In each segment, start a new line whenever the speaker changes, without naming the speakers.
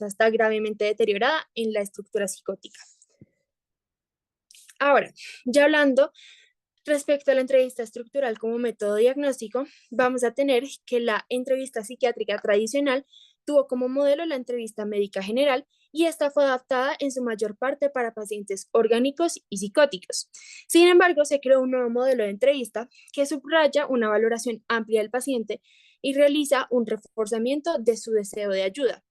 está gravemente deteriorada en la estructura psicótica. Ahora, ya hablando respecto a la entrevista estructural como método diagnóstico, vamos a tener que la entrevista psiquiátrica tradicional tuvo como modelo la entrevista médica general y esta fue adaptada en su mayor parte para pacientes orgánicos y psicóticos. Sin embargo, se creó un nuevo modelo de entrevista que subraya una valoración amplia del paciente y realiza un reforzamiento de su deseo de ayuda.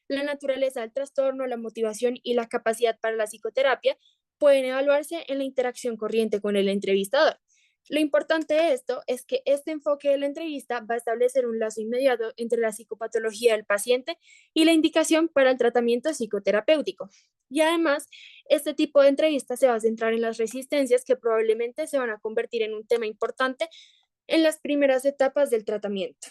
La naturaleza del trastorno, la motivación y la capacidad para la psicoterapia pueden evaluarse en la interacción corriente con el entrevistador. Lo importante de esto es que este enfoque de la entrevista va a establecer un lazo inmediato entre la psicopatología del paciente y la indicación para el tratamiento psicoterapéutico. Y además, este tipo de entrevista se va a centrar en las resistencias que probablemente se van a convertir en un tema importante en las primeras etapas del tratamiento.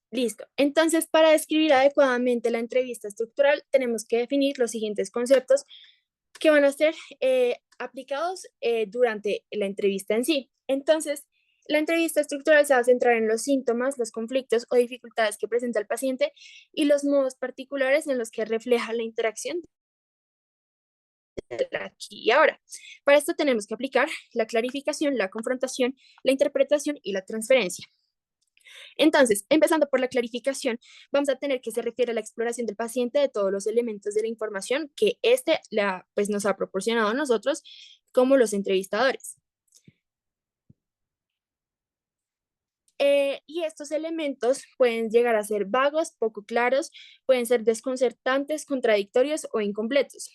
Listo. Entonces, para describir adecuadamente la entrevista estructural, tenemos que definir los siguientes conceptos que van a ser aplicados durante la entrevista en sí. Entonces, la entrevista estructural se va a centrar en los síntomas, los conflictos o dificultades que presenta el paciente y los modos particulares en los que refleja la interacción del aquí y ahora. Para esto tenemos que aplicar la clarificación, la confrontación, la interpretación y la transferencia. Entonces, empezando por la clarificación, vamos a tener que se refiere a la exploración del paciente de todos los elementos de la información que pues, nos ha proporcionado a nosotros como los entrevistadores. Y estos elementos pueden llegar a ser vagos, poco claros, pueden ser desconcertantes, contradictorios o incompletos.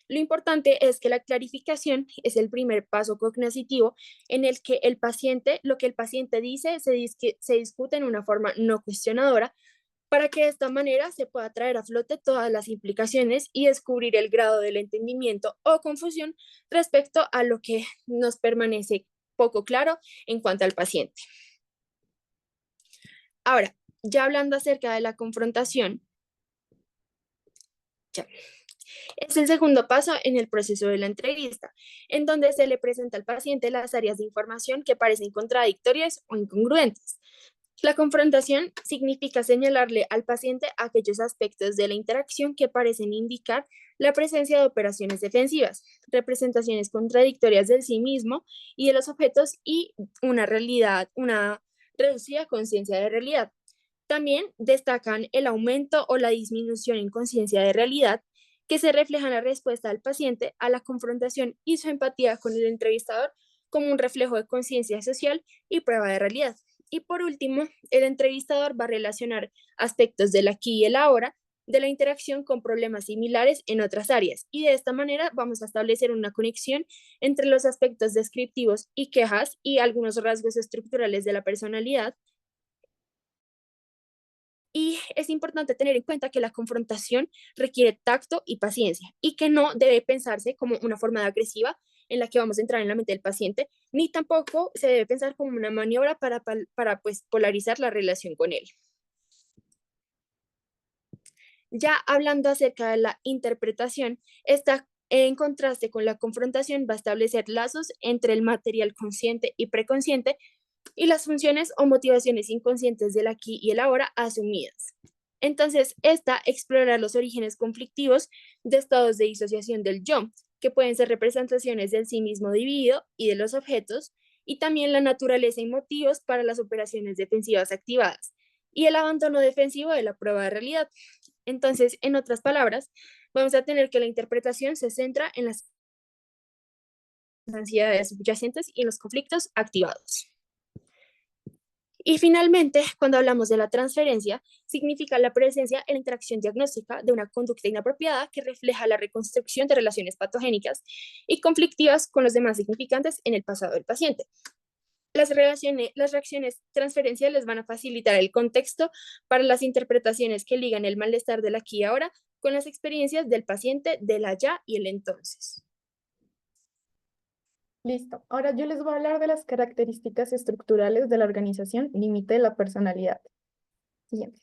Lo importante es que la clarificación es el primer paso cognitivo en el que lo que el paciente dice se discute en una forma no cuestionadora para que de esta manera se pueda traer a flote todas las implicaciones y descubrir el grado del entendimiento o confusión respecto a lo que nos permanece poco claro en cuanto al paciente. Ahora, ya hablando acerca de la confrontación, es el segundo paso en el proceso de la entrevista, en donde se le presenta al paciente las áreas de información que parecen contradictorias o incongruentes. La confrontación significa señalarle al paciente aquellos aspectos de la interacción que parecen indicar la presencia de operaciones defensivas, representaciones contradictorias del sí mismo y de los objetos y una reducida conciencia de realidad. También destacan el aumento o la disminución en conciencia de realidad que se refleja en la respuesta del paciente a la confrontación y su empatía con el entrevistador como un reflejo de conciencia social y prueba de realidad. Y por último, el entrevistador va a relacionar aspectos del aquí y el ahora de la interacción con problemas similares en otras áreas. Y de esta manera vamos a establecer una conexión entre los aspectos descriptivos y quejas y algunos rasgos estructurales de la personalidad. Y es importante tener en cuenta que la confrontación requiere tacto y paciencia y que no debe pensarse como una forma de agresiva en la que vamos a entrar en la mente del paciente, ni tampoco se debe pensar como una maniobra para pues, polarizar la relación con él. Ya hablando acerca de la interpretación, esta en contraste con la confrontación va a establecer lazos entre el material consciente y preconsciente y las funciones o motivaciones inconscientes del aquí y el ahora asumidas. Entonces, esta explora los orígenes conflictivos de estados de disociación del yo, que pueden ser representaciones del sí mismo dividido y de los objetos, y también la naturaleza y motivos para las operaciones defensivas activadas, y el abandono defensivo de la prueba de realidad. Entonces, en otras palabras, vamos a tener que la interpretación se centra en las ansiedades subyacentes y en los conflictos activados. Y finalmente, cuando hablamos de la transferencia, significa la presencia en la interacción diagnóstica de una conducta inapropiada que refleja la reconstrucción de relaciones patogénicas y conflictivas con los demás significantes en el pasado del paciente. Las reacciones transferenciales van a facilitar el contexto para las interpretaciones que ligan el malestar del aquí y ahora con las experiencias del paciente del allá y el entonces.
Listo. Ahora yo les voy a hablar de las características estructurales de la organización límite de la personalidad. Siguiente.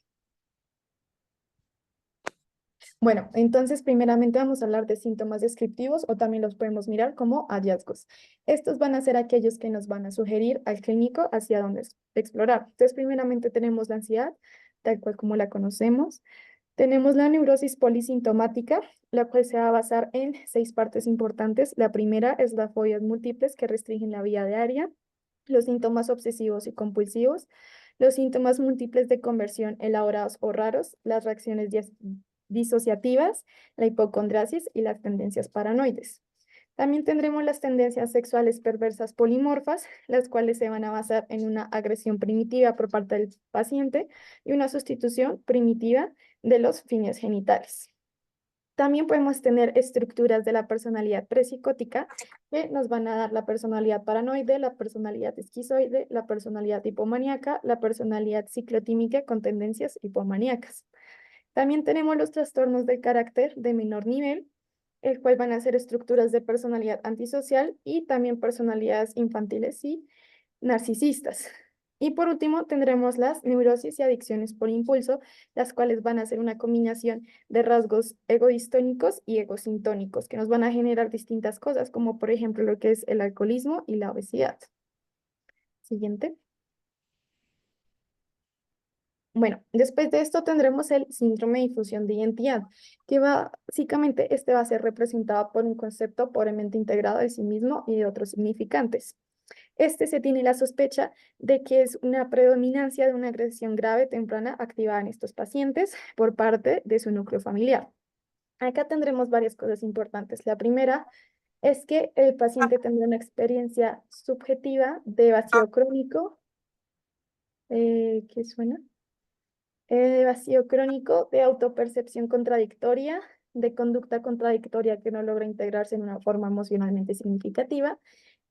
Bueno, entonces primeramente vamos a hablar de síntomas descriptivos o también los podemos mirar como hallazgos. Estos van a ser aquellos que nos van a sugerir al clínico hacia dónde explorar. Entonces primeramente tenemos la ansiedad. tal cual como la conocemos. Tenemos la neurosis polisintomática, la cual se va a basar en 6 partes importantes. La primera es las fobias múltiples que restringen la vía diaria, los síntomas obsesivos y compulsivos, los síntomas múltiples de conversión elaborados o raros, las reacciones disociativas, la hipocondriasis y las tendencias paranoides. También tendremos las tendencias sexuales perversas polimorfas, las cuales se van a basar en una agresión primitiva por parte del paciente y una sustitución primitiva de los fines genitales. También podemos tener estructuras de la personalidad psicótica que nos van a dar la personalidad paranoide, la personalidad esquizoide, la personalidad hipomaníaca, la personalidad ciclotímica con tendencias hipomaníacas. También tenemos los trastornos del carácter de menor nivel, el cual van a ser estructuras de personalidad antisocial y también personalidades infantiles y narcisistas. Y por último, tendremos las neurosis y adicciones por impulso, las cuales van a ser una combinación de rasgos egodistónicos y egosintónicos, que nos van a generar distintas cosas, como por ejemplo lo que es el alcoholismo y la obesidad. Siguiente. Bueno, después de esto tendremos el síndrome de difusión de identidad, que básicamente este va a ser representado por un concepto pobremente integrado de sí mismo y de otros significantes. Este se tiene la sospecha de que es una predominancia de una agresión grave temprana activada en estos pacientes por parte de su núcleo familiar. Acá tendremos varias cosas importantes. La primera es que el paciente tendrá una experiencia subjetiva de vacío crónico, ¿qué suena? De vacío crónico, de autopercepción contradictoria, de conducta contradictoria que no logra integrarse en una forma emocionalmente significativa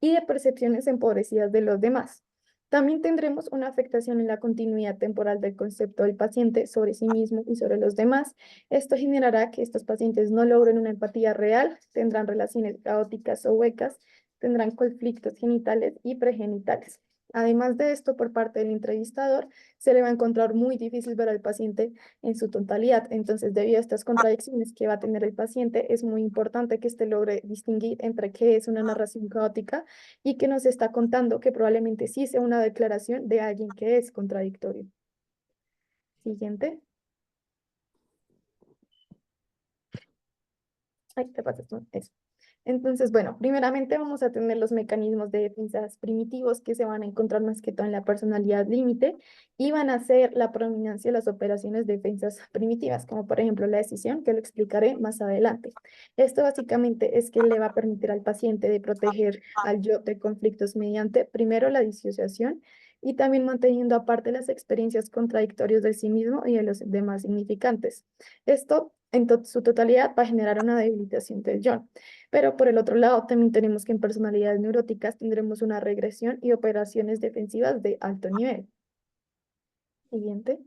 y de percepciones empobrecidas de los demás. También tendremos una afectación en la continuidad temporal del concepto del paciente sobre sí mismo y sobre los demás. Esto generará que estos pacientes no logren una empatía real, tendrán relaciones caóticas o huecas, tendrán conflictos genitales y pregenitales. Además de esto, por parte del entrevistador, se le va a encontrar muy difícil ver al paciente en su totalidad. Entonces, debido a estas contradicciones que va a tener el paciente, es muy importante que éste logre distinguir entre qué es una narración caótica y que nos está contando que probablemente sí sea una declaración de alguien que es contradictorio. Siguiente. Ay, te pasas tú. Eso. Entonces, bueno, primeramente vamos a tener los mecanismos de defensas primitivos que se van a encontrar más que todo en la personalidad límite y van a ser la predominancia de las operaciones de defensas primitivas, como por ejemplo la decisión, que lo explicaré más adelante. Esto básicamente es que le va a permitir al paciente de proteger al yo de conflictos mediante, primero, la disociación y también manteniendo aparte las experiencias contradictorias de sí mismo y de los demás significantes. Esto en su totalidad va a generar una debilitación del yo. Pero por el otro lado, también tenemos que en personalidades neuróticas tendremos una regresión y operaciones defensivas de alto nivel. Siguiente.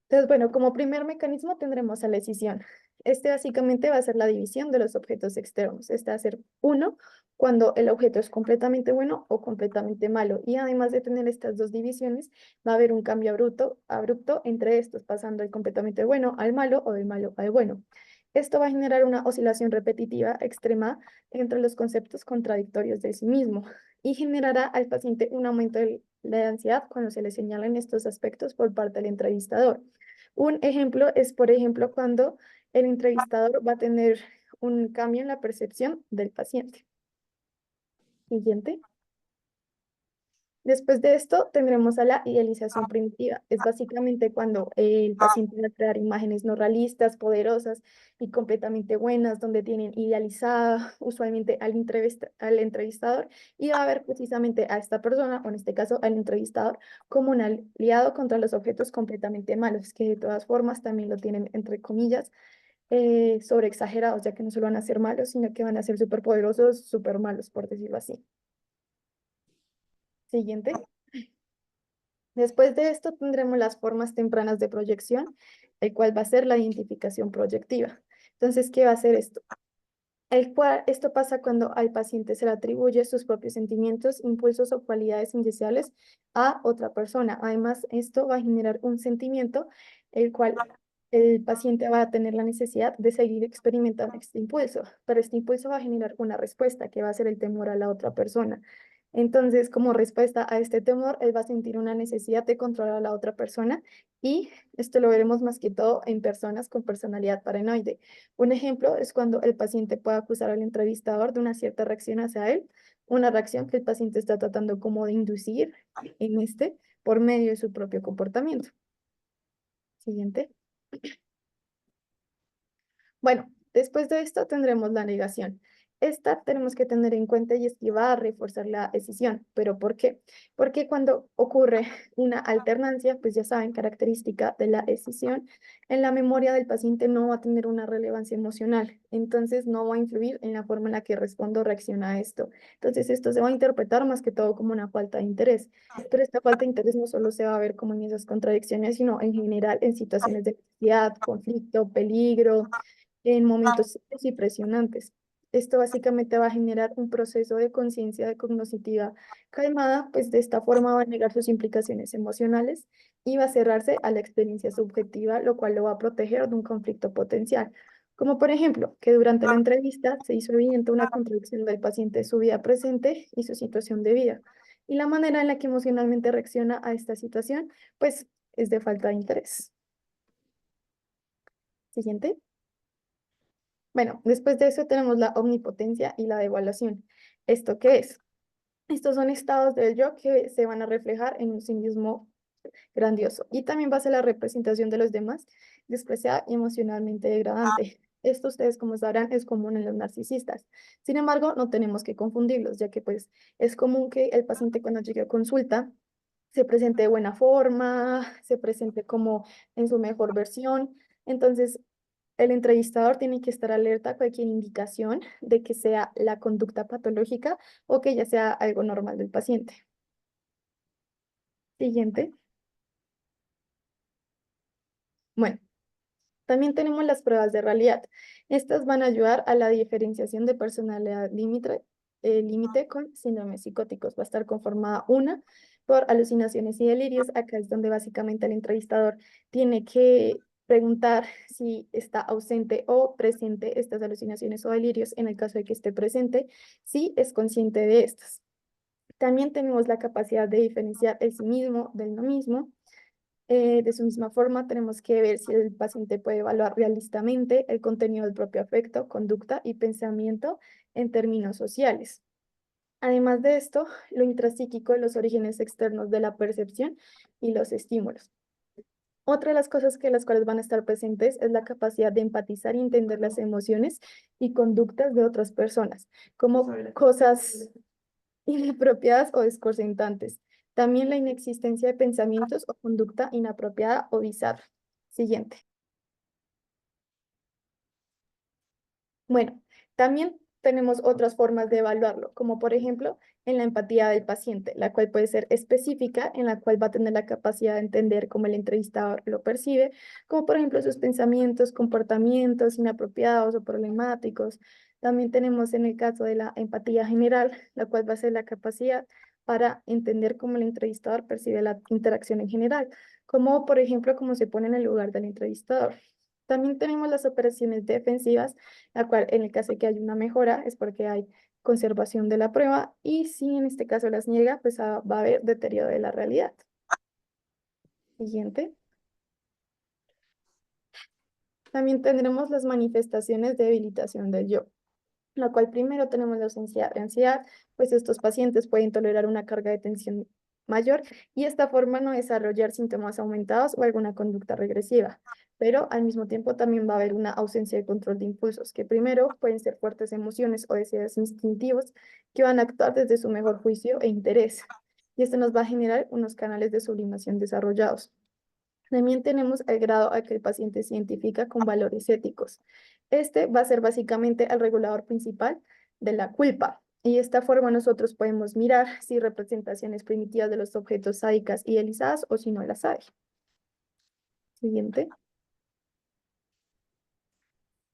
Entonces, bueno, como primer mecanismo tendremos a la escisión. Este básicamente va a ser la división de los objetos externos. Este va a ser uno cuando el objeto es completamente bueno o completamente malo. Y además de tener estas dos divisiones, va a haber un cambio abrupto entre estos, pasando del completamente bueno al malo o del malo al bueno. Esto va a generar una oscilación repetitiva extrema entre los conceptos contradictorios de sí mismo y generará al paciente un aumento de la ansiedad cuando se le señalan estos aspectos por parte del entrevistador. Un ejemplo es, por ejemplo, cuando el entrevistador va a tener un cambio en la percepción del paciente. Siguiente. Después de esto tendremos a la idealización primitiva. Es básicamente cuando el paciente va a crear imágenes no realistas, poderosas y completamente buenas, donde tienen idealizada usualmente al entrevistador y va a ver precisamente a esta persona, o en este caso al entrevistador, como un aliado contra los objetos completamente malos, que de todas formas también lo tienen entre comillas sobreexagerados, ya que no solo van a ser malos, sino que van a ser súper poderosos, súper malos, por decirlo así. Siguiente. Después de esto tendremos las formas tempranas de proyección, el cual va a ser la identificación proyectiva. Entonces, ¿qué va a hacer esto? Esto pasa cuando al paciente se le atribuye sus propios sentimientos, impulsos o cualidades indeseables a otra persona. Además, esto va a generar un sentimiento el cual el paciente va a tener la necesidad de seguir experimentando este impulso, pero este impulso va a generar una respuesta que va a ser el temor a la otra persona. Entonces, como respuesta a este temor, él va a sentir una necesidad de controlar a la otra persona y esto lo veremos más que todo en personas con personalidad paranoide. Un ejemplo es cuando el paciente puede acusar al entrevistador de una cierta reacción hacia él, una reacción que el paciente está tratando como de inducir en este por medio de su propio comportamiento. Siguiente. Bueno, después de esto tendremos la negación. Esta tenemos que tener en cuenta y es que va a reforzar la decisión. ¿Pero por qué? Porque cuando ocurre una alternancia, pues ya saben, característica de la decisión, en la memoria del paciente no va a tener una relevancia emocional. Entonces no va a influir en la forma en la que respondo o reacciona a esto. Entonces esto se va a interpretar más que todo como una falta de interés. Pero esta falta de interés no solo se va a ver como en esas contradicciones, sino en general en situaciones de necesidad, conflicto, peligro en momentos serios y presionantes. Esto básicamente va a generar un proceso de conciencia de cognitiva calmada, pues de esta forma va a negar sus implicaciones emocionales y va a cerrarse a la experiencia subjetiva, lo cual lo va a proteger de un conflicto potencial. Como por ejemplo, que durante la entrevista se hizo evidente una contradicción del paciente de su vida presente y su situación de vida. Y la manera en la que emocionalmente reacciona a esta situación, pues es de falta de interés. Siguiente. Bueno, después de eso tenemos la omnipotencia y la devaluación. ¿Esto qué es? Estos son estados del yo que se van a reflejar en un sí mismo grandioso y también va a ser la representación de los demás despreciada y emocionalmente degradante. Esto ustedes como sabrán es común en los narcisistas. Sin embargo, no tenemos que confundirlos, ya que pues es común que el paciente cuando llegue a consulta se presente de buena forma, se presente como en su mejor versión. Entonces, el entrevistador tiene que estar alerta a cualquier indicación de que sea la conducta patológica o que ya sea algo normal del paciente. Siguiente. Bueno, también tenemos las pruebas de realidad. Estas van a ayudar a la diferenciación de personalidad límite con síndromes psicóticos. Va a estar conformada una por alucinaciones y delirios. Acá es donde básicamente el entrevistador tiene que preguntar si está ausente o presente estas alucinaciones o delirios. En el caso de que esté presente, si es consciente de estas. También tenemos la capacidad de diferenciar el sí mismo del no mismo. De su misma forma, tenemos que ver si el paciente puede evaluar realistamente el contenido del propio afecto, conducta y pensamiento en términos sociales. Además de esto, lo intrapsíquico, los orígenes externos de la percepción y los estímulos. Otra de las cosas que las cuales van a estar presentes es la capacidad de empatizar y entender las emociones y conductas de otras personas, como cosas inapropiadas o desconcertantes. También la inexistencia de pensamientos o conducta inapropiada o bizarra. Siguiente. Bueno, también tenemos otras formas de evaluarlo, como por ejemplo en la empatía del paciente, la cual puede ser específica, en la cual va a tener la capacidad de entender cómo el entrevistador lo percibe, como por ejemplo sus pensamientos, comportamientos inapropiados o problemáticos. También tenemos en el caso de la empatía general, la cual va a ser la capacidad para entender cómo el entrevistador percibe la interacción en general, como por ejemplo cómo se pone en el lugar del entrevistador. También tenemos las operaciones defensivas, la cual en el caso de que haya una mejora es porque hay conservación de la prueba y si en este caso las niega, pues va a haber deterioro de la realidad. Siguiente. También tendremos las manifestaciones de debilitación del yo, la cual primero tenemos la ausencia de ansiedad, pues estos pacientes pueden tolerar una carga de tensión mayor y esta forma no desarrollar síntomas aumentados o alguna conducta regresiva. Pero al mismo tiempo también va a haber una ausencia de control de impulsos, que primero pueden ser fuertes emociones o deseos instintivos que van a actuar desde su mejor juicio e interés. Y esto nos va a generar unos canales de sublimación desarrollados. También tenemos el grado al que el paciente se identifica con valores éticos. Este va a ser básicamente el regulador principal de la culpa. Y de esta forma nosotros podemos mirar si representaciones primitivas de los objetos sádicas idealizadas o si no las hay. Siguiente.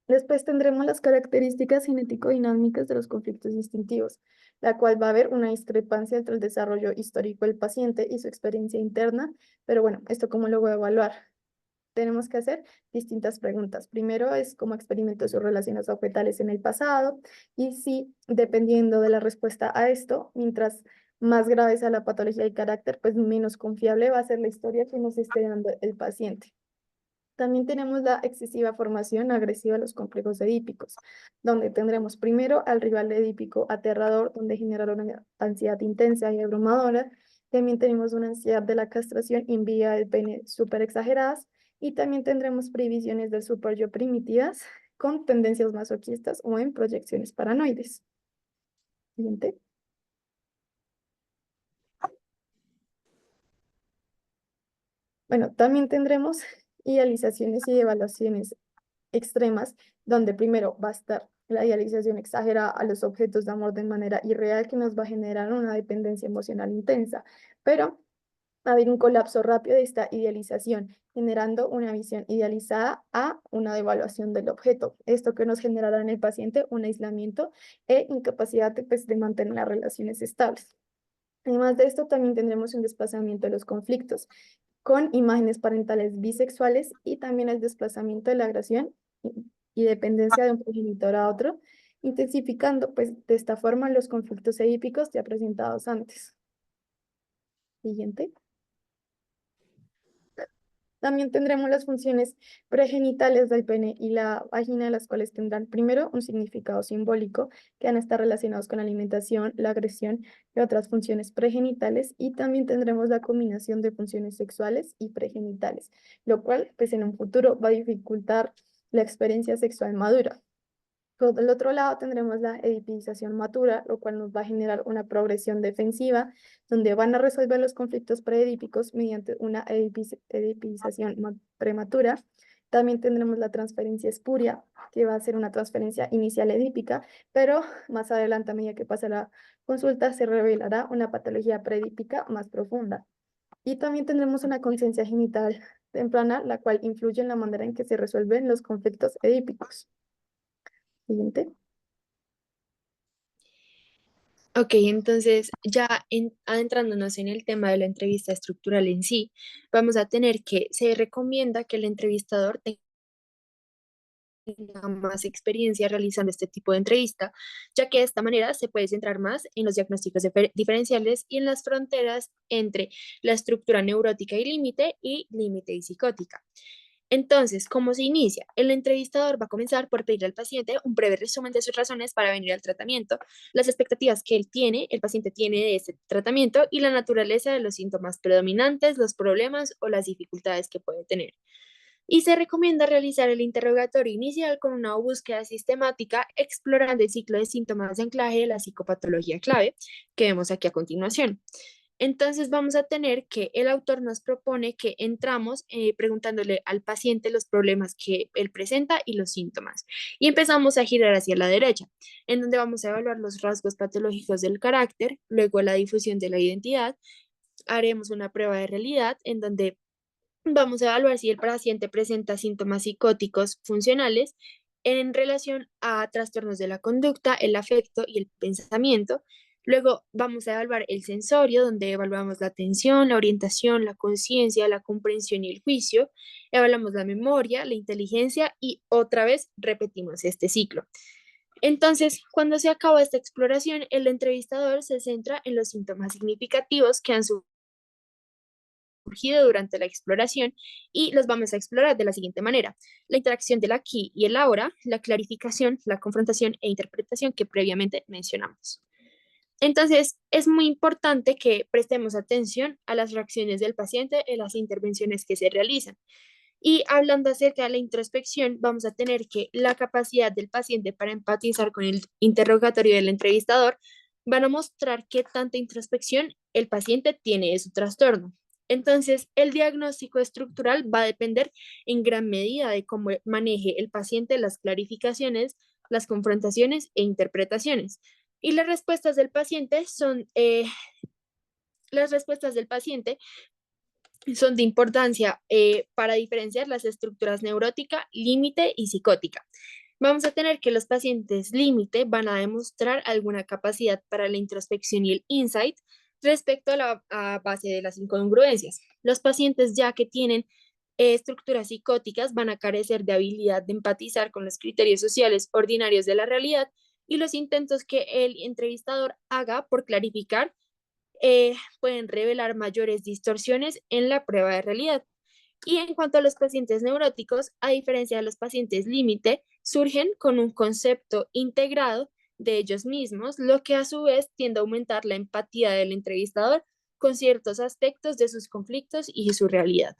Después tendremos las características genético-dinámicas de los conflictos instintivos, la cual va a haber una discrepancia entre el desarrollo histórico del paciente y su experiencia interna. Pero bueno, ¿esto cómo lo voy a evaluar? Tenemos que hacer distintas preguntas. Primero es cómo experimentó sus relaciones objetales en el pasado y si, dependiendo de la respuesta a esto, mientras más grave sea la patología de carácter, pues menos confiable va a ser la historia que nos esté dando el paciente. También tenemos la excesiva formación agresiva de los complejos edípicos, donde tendremos primero al rival edípico aterrador, donde generará una ansiedad intensa y abrumadora. También tenemos una ansiedad de la castración y envidia del pene súper exageradas. Y también tendremos previsiones del superyo primitivas con tendencias masoquistas o en proyecciones paranoides. Siguiente. Bueno, también tendremos idealizaciones y evaluaciones extremas, donde primero va a estar la idealización exagerada a los objetos de amor de manera irreal que nos va a generar una dependencia emocional intensa, pero va a haber un colapso rápido de esta idealización, generando una visión idealizada a una devaluación del objeto. Esto que nos generará en el paciente un aislamiento e incapacidad de, pues, de mantener las relaciones estables. Además de esto, también tendremos un desplazamiento de los conflictos con imágenes parentales bisexuales y también el desplazamiento de la agresión y dependencia de un progenitor a otro, intensificando pues de esta forma los conflictos edípicos ya presentados antes. Siguiente. También tendremos las funciones pregenitales del pene y la vagina, las cuales tendrán primero un significado simbólico que van a estar relacionados con la alimentación, la agresión y otras funciones pregenitales, y también tendremos la combinación de funciones sexuales y pregenitales, lo cual pues en un futuro va a dificultar la experiencia sexual madura. Por el otro lado tendremos la edipización matura, lo cual nos va a generar una progresión defensiva, donde van a resolver los conflictos preedípicos mediante una edipización prematura. También tendremos la transferencia espuria, que va a ser una transferencia inicial edípica, pero más adelante, a medida que pasa la consulta, se revelará una patología preedípica más profunda. Y también tendremos una conciencia genital temprana, la cual influye en la manera en que se resuelven los conflictos edípicos. Siguiente.
Ok, entonces ya adentrándonos en el tema de la entrevista estructural en sí, vamos a tener que se recomienda que el entrevistador tenga más experiencia realizando este tipo de entrevista, ya que de esta manera se puede centrar más en los diagnósticos diferenciales y en las fronteras entre la estructura neurótica y límite y psicótica. Entonces, ¿cómo se inicia? El entrevistador va a comenzar por pedirle al paciente un breve resumen de sus razones para venir al tratamiento, las expectativas que el paciente tiene de este tratamiento y la naturaleza de los síntomas predominantes, los problemas o las dificultades que puede tener. Y se recomienda realizar el interrogatorio inicial con una búsqueda sistemática explorando el ciclo de síntomas de anclaje de la psicopatología clave que vemos aquí a continuación. Entonces vamos a tener que el autor nos propone que entramos preguntándole al paciente los problemas que él presenta y los síntomas. Y empezamos a girar hacia la derecha, en donde vamos a evaluar los rasgos patológicos del carácter, luego la difusión de la identidad. Haremos una prueba de realidad en donde vamos a evaluar si el paciente presenta síntomas psicóticos funcionales en relación a trastornos de la conducta, el afecto y el pensamiento. Luego vamos a evaluar el sensorio, donde evaluamos la atención, la orientación, la conciencia, la comprensión y el juicio. Evaluamos la memoria, la inteligencia y otra vez repetimos este ciclo. Entonces, cuando se acaba esta exploración, el entrevistador se centra en los síntomas significativos que han surgido durante la exploración y los vamos a explorar de la siguiente manera. La interacción del aquí y el ahora, la clarificación, la confrontación e interpretación que previamente mencionamos. Entonces, es muy importante que prestemos atención a las reacciones del paciente en las intervenciones que se realizan. Y hablando acerca de la introspección, vamos a tener que la capacidad del paciente para empatizar con el interrogatorio del entrevistador van a mostrar qué tanta introspección el paciente tiene de su trastorno. Entonces, el diagnóstico estructural va a depender en gran medida de cómo maneje el paciente las clarificaciones, las confrontaciones e interpretaciones. Y las respuestas del paciente son de importancia para diferenciar las estructuras neurótica, límite y psicótica. Vamos a tener que los pacientes límite van a demostrar alguna capacidad para la introspección y el insight respecto a base de las incongruencias. Los pacientes ya que tienen estructuras psicóticas van a carecer de habilidad de empatizar con los criterios sociales ordinarios de la realidad y los intentos que el entrevistador haga por clarificar pueden revelar mayores distorsiones en la prueba de realidad. Y en cuanto a los pacientes neuróticos, a diferencia de los pacientes límite, surgen con un concepto integrado de ellos mismos, lo que a su vez tiende a aumentar la empatía del entrevistador con ciertos aspectos de sus conflictos y su realidad.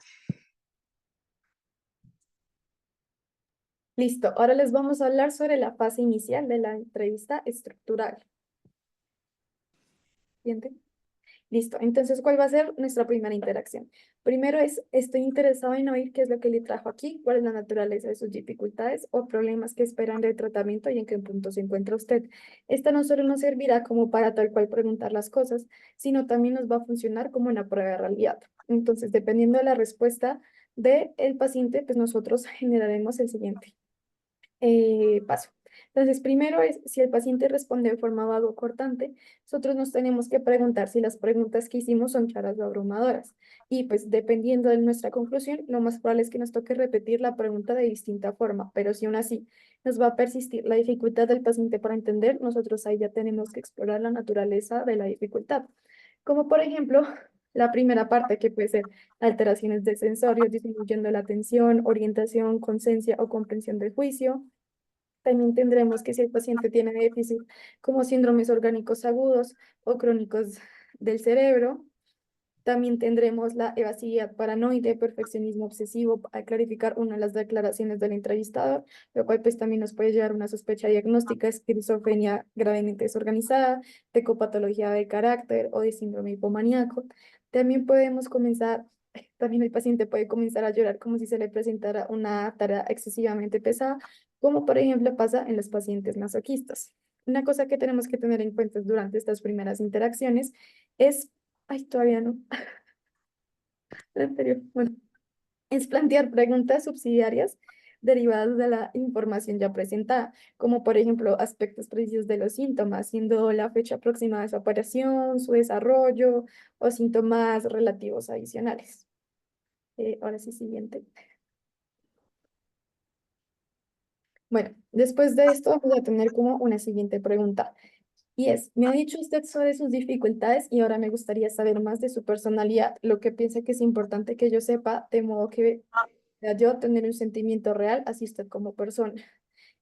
Listo, ahora les vamos a hablar sobre la fase inicial de la entrevista estructural. ¿Siguiente? Listo, entonces, ¿cuál va a ser nuestra primera interacción? Primero es, estoy interesado en oír qué es lo que le trajo aquí, cuál es la naturaleza de sus dificultades o problemas que esperan de tratamiento y en qué punto se encuentra usted. Esta no solo nos servirá como para tal cual preguntar las cosas, sino también nos va a funcionar como una prueba de realidad. Entonces, dependiendo de la respuesta del paciente, pues nosotros generaremos el siguiente paso. Entonces, primero es si el paciente responde de forma vago o cortante, nosotros nos tenemos que preguntar si las preguntas que hicimos son claras o abrumadoras. Y pues dependiendo de nuestra conclusión, lo más probable es que nos toque repetir la pregunta de distinta forma, pero si aún así nos va a persistir la dificultad del paciente para entender, nosotros ahí ya tenemos que explorar la naturaleza de la dificultad. Como por ejemplo, la primera parte que puede ser alteraciones de sensorios, disminuyendo la atención, orientación, conciencia o comprensión del juicio. También tendremos que si el paciente tiene déficit como síndromes orgánicos agudos o crónicos del cerebro. También tendremos la evasividad paranoide, perfeccionismo obsesivo, al clarificar una de las declaraciones del entrevistador, lo cual pues también nos puede llevar a una sospecha diagnóstica, esquizofrenia gravemente desorganizada, psicopatología de carácter o de síndrome hipomaníaco. También podemos comenzar, también el paciente puede comenzar a llorar como si se le presentara una tarea excesivamente pesada, como por ejemplo pasa en los pacientes masoquistas. Una cosa que tenemos que tener en cuenta durante estas primeras interacciones es, ay, todavía no, la anterior, bueno, es plantear preguntas subsidiarias derivadas de la información ya presentada, como por ejemplo aspectos precisos de los síntomas, siendo la fecha próxima de su aparición, su desarrollo o síntomas relativos adicionales. Ahora sí, siguiente. Bueno, después de esto vamos a tener como una siguiente pregunta. Y es, me ha dicho usted sobre sus dificultades y ahora me gustaría saber más de su personalidad, lo que piensa que es importante que yo sepa, de modo que pueda yo tener un sentimiento real hacia usted como persona.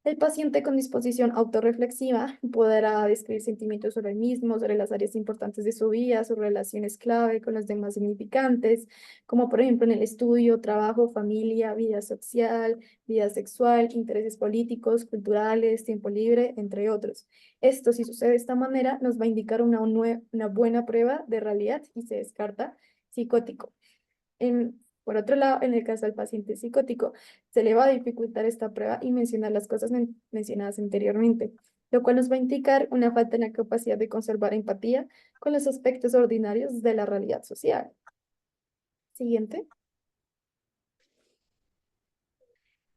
El paciente con disposición autorreflexiva podrá describir sentimientos sobre el mismo, sobre las áreas importantes de su vida, sus relaciones clave con los demás significantes, como por ejemplo en el estudio, trabajo, familia, vida social, vida sexual, intereses políticos, culturales, tiempo libre, entre otros. Esto, si sucede de esta manera, nos va a indicar una buena prueba de realidad y se descarta psicótico. Por otro lado, en el caso del paciente psicótico, se le va a dificultar esta prueba y mencionar las cosas mencionadas anteriormente, lo cual nos va a indicar una falta en la capacidad de conservar empatía con los aspectos ordinarios de la realidad social. Siguiente.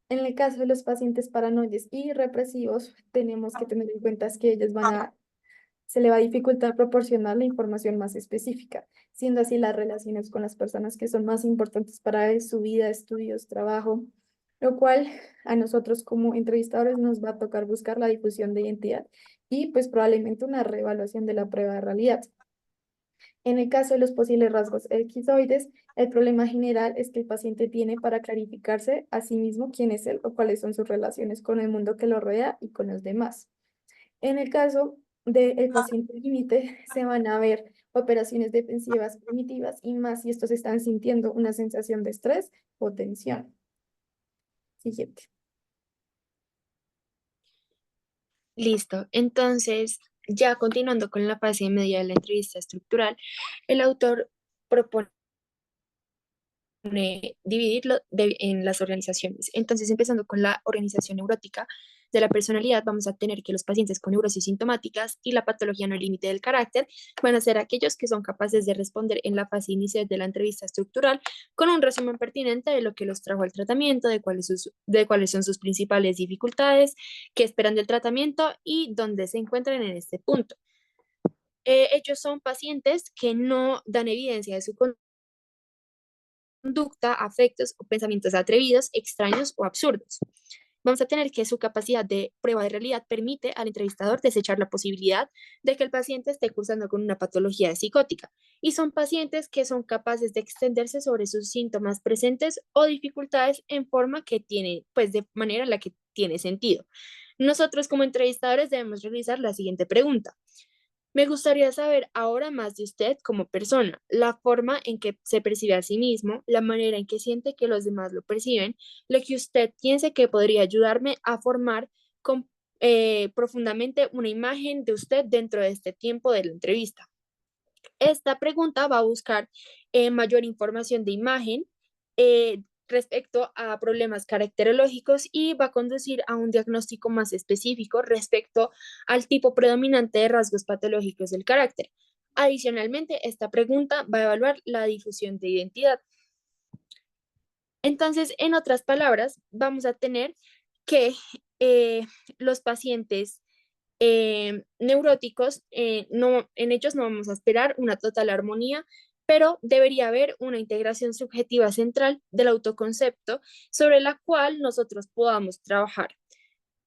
En el caso de los pacientes paranoides y represivos, tenemos que tener en cuenta que ellos se le va a dificultar proporcionar la información más específica, siendo así las relaciones con las personas que son más importantes para él, su vida, estudios, trabajo, lo cual a nosotros como entrevistadores nos va a tocar buscar la difusión de identidad y pues probablemente una reevaluación de la prueba de realidad. En el caso de los posibles rasgos esquizoides, el problema general es que el paciente tiene para clarificarse a sí mismo quién es él o cuáles son sus relaciones con el mundo que lo rodea y con los demás. En el caso del paciente límite, se van a ver operaciones defensivas primitivas y más si estos están sintiendo una sensación de estrés o tensión. Siguiente.
Listo. Entonces, ya continuando con la fase media de la entrevista estructural, el autor propone dividirlo en las organizaciones. Entonces, empezando con la organización neurótica de la personalidad, vamos a tener que los pacientes con neurosis sintomáticas y la patología no límite del carácter van a ser aquellos que son capaces de responder en la fase inicial de la entrevista estructural con un resumen pertinente de lo que los trajo al tratamiento, de cuáles son sus principales dificultades, qué esperan del tratamiento y dónde se encuentran en este punto. Ellos son pacientes que no dan evidencia de su conducta, afectos o pensamientos atrevidos, extraños o absurdos. vamos a tener que su capacidad de prueba de realidad permite al entrevistador desechar la posibilidad de que el paciente esté cursando con una patología psicótica. Y son pacientes que son capaces de extenderse sobre sus síntomas presentes o dificultades en forma que tiene, pues de manera en la que tiene sentido. Nosotros como entrevistadores debemos realizar la siguiente pregunta. Me gustaría saber ahora más de usted como persona, la forma en que se percibe a sí mismo, la manera en que siente que los demás lo perciben, lo que usted piense que podría ayudarme a formar profundamente una imagen de usted dentro de este tiempo de la entrevista. Esta pregunta va a buscar mayor información de imagen respecto a problemas caracterológicos y va a conducir a un diagnóstico más específico respecto al tipo predominante de rasgos patológicos del carácter. Adicionalmente, esta pregunta va a evaluar la difusión de identidad. Entonces, en otras palabras, vamos a tener que los pacientes neuróticos, no, en ellos no vamos a esperar una total armonía, pero debería haber una integración subjetiva central del autoconcepto sobre la cual nosotros podamos trabajar.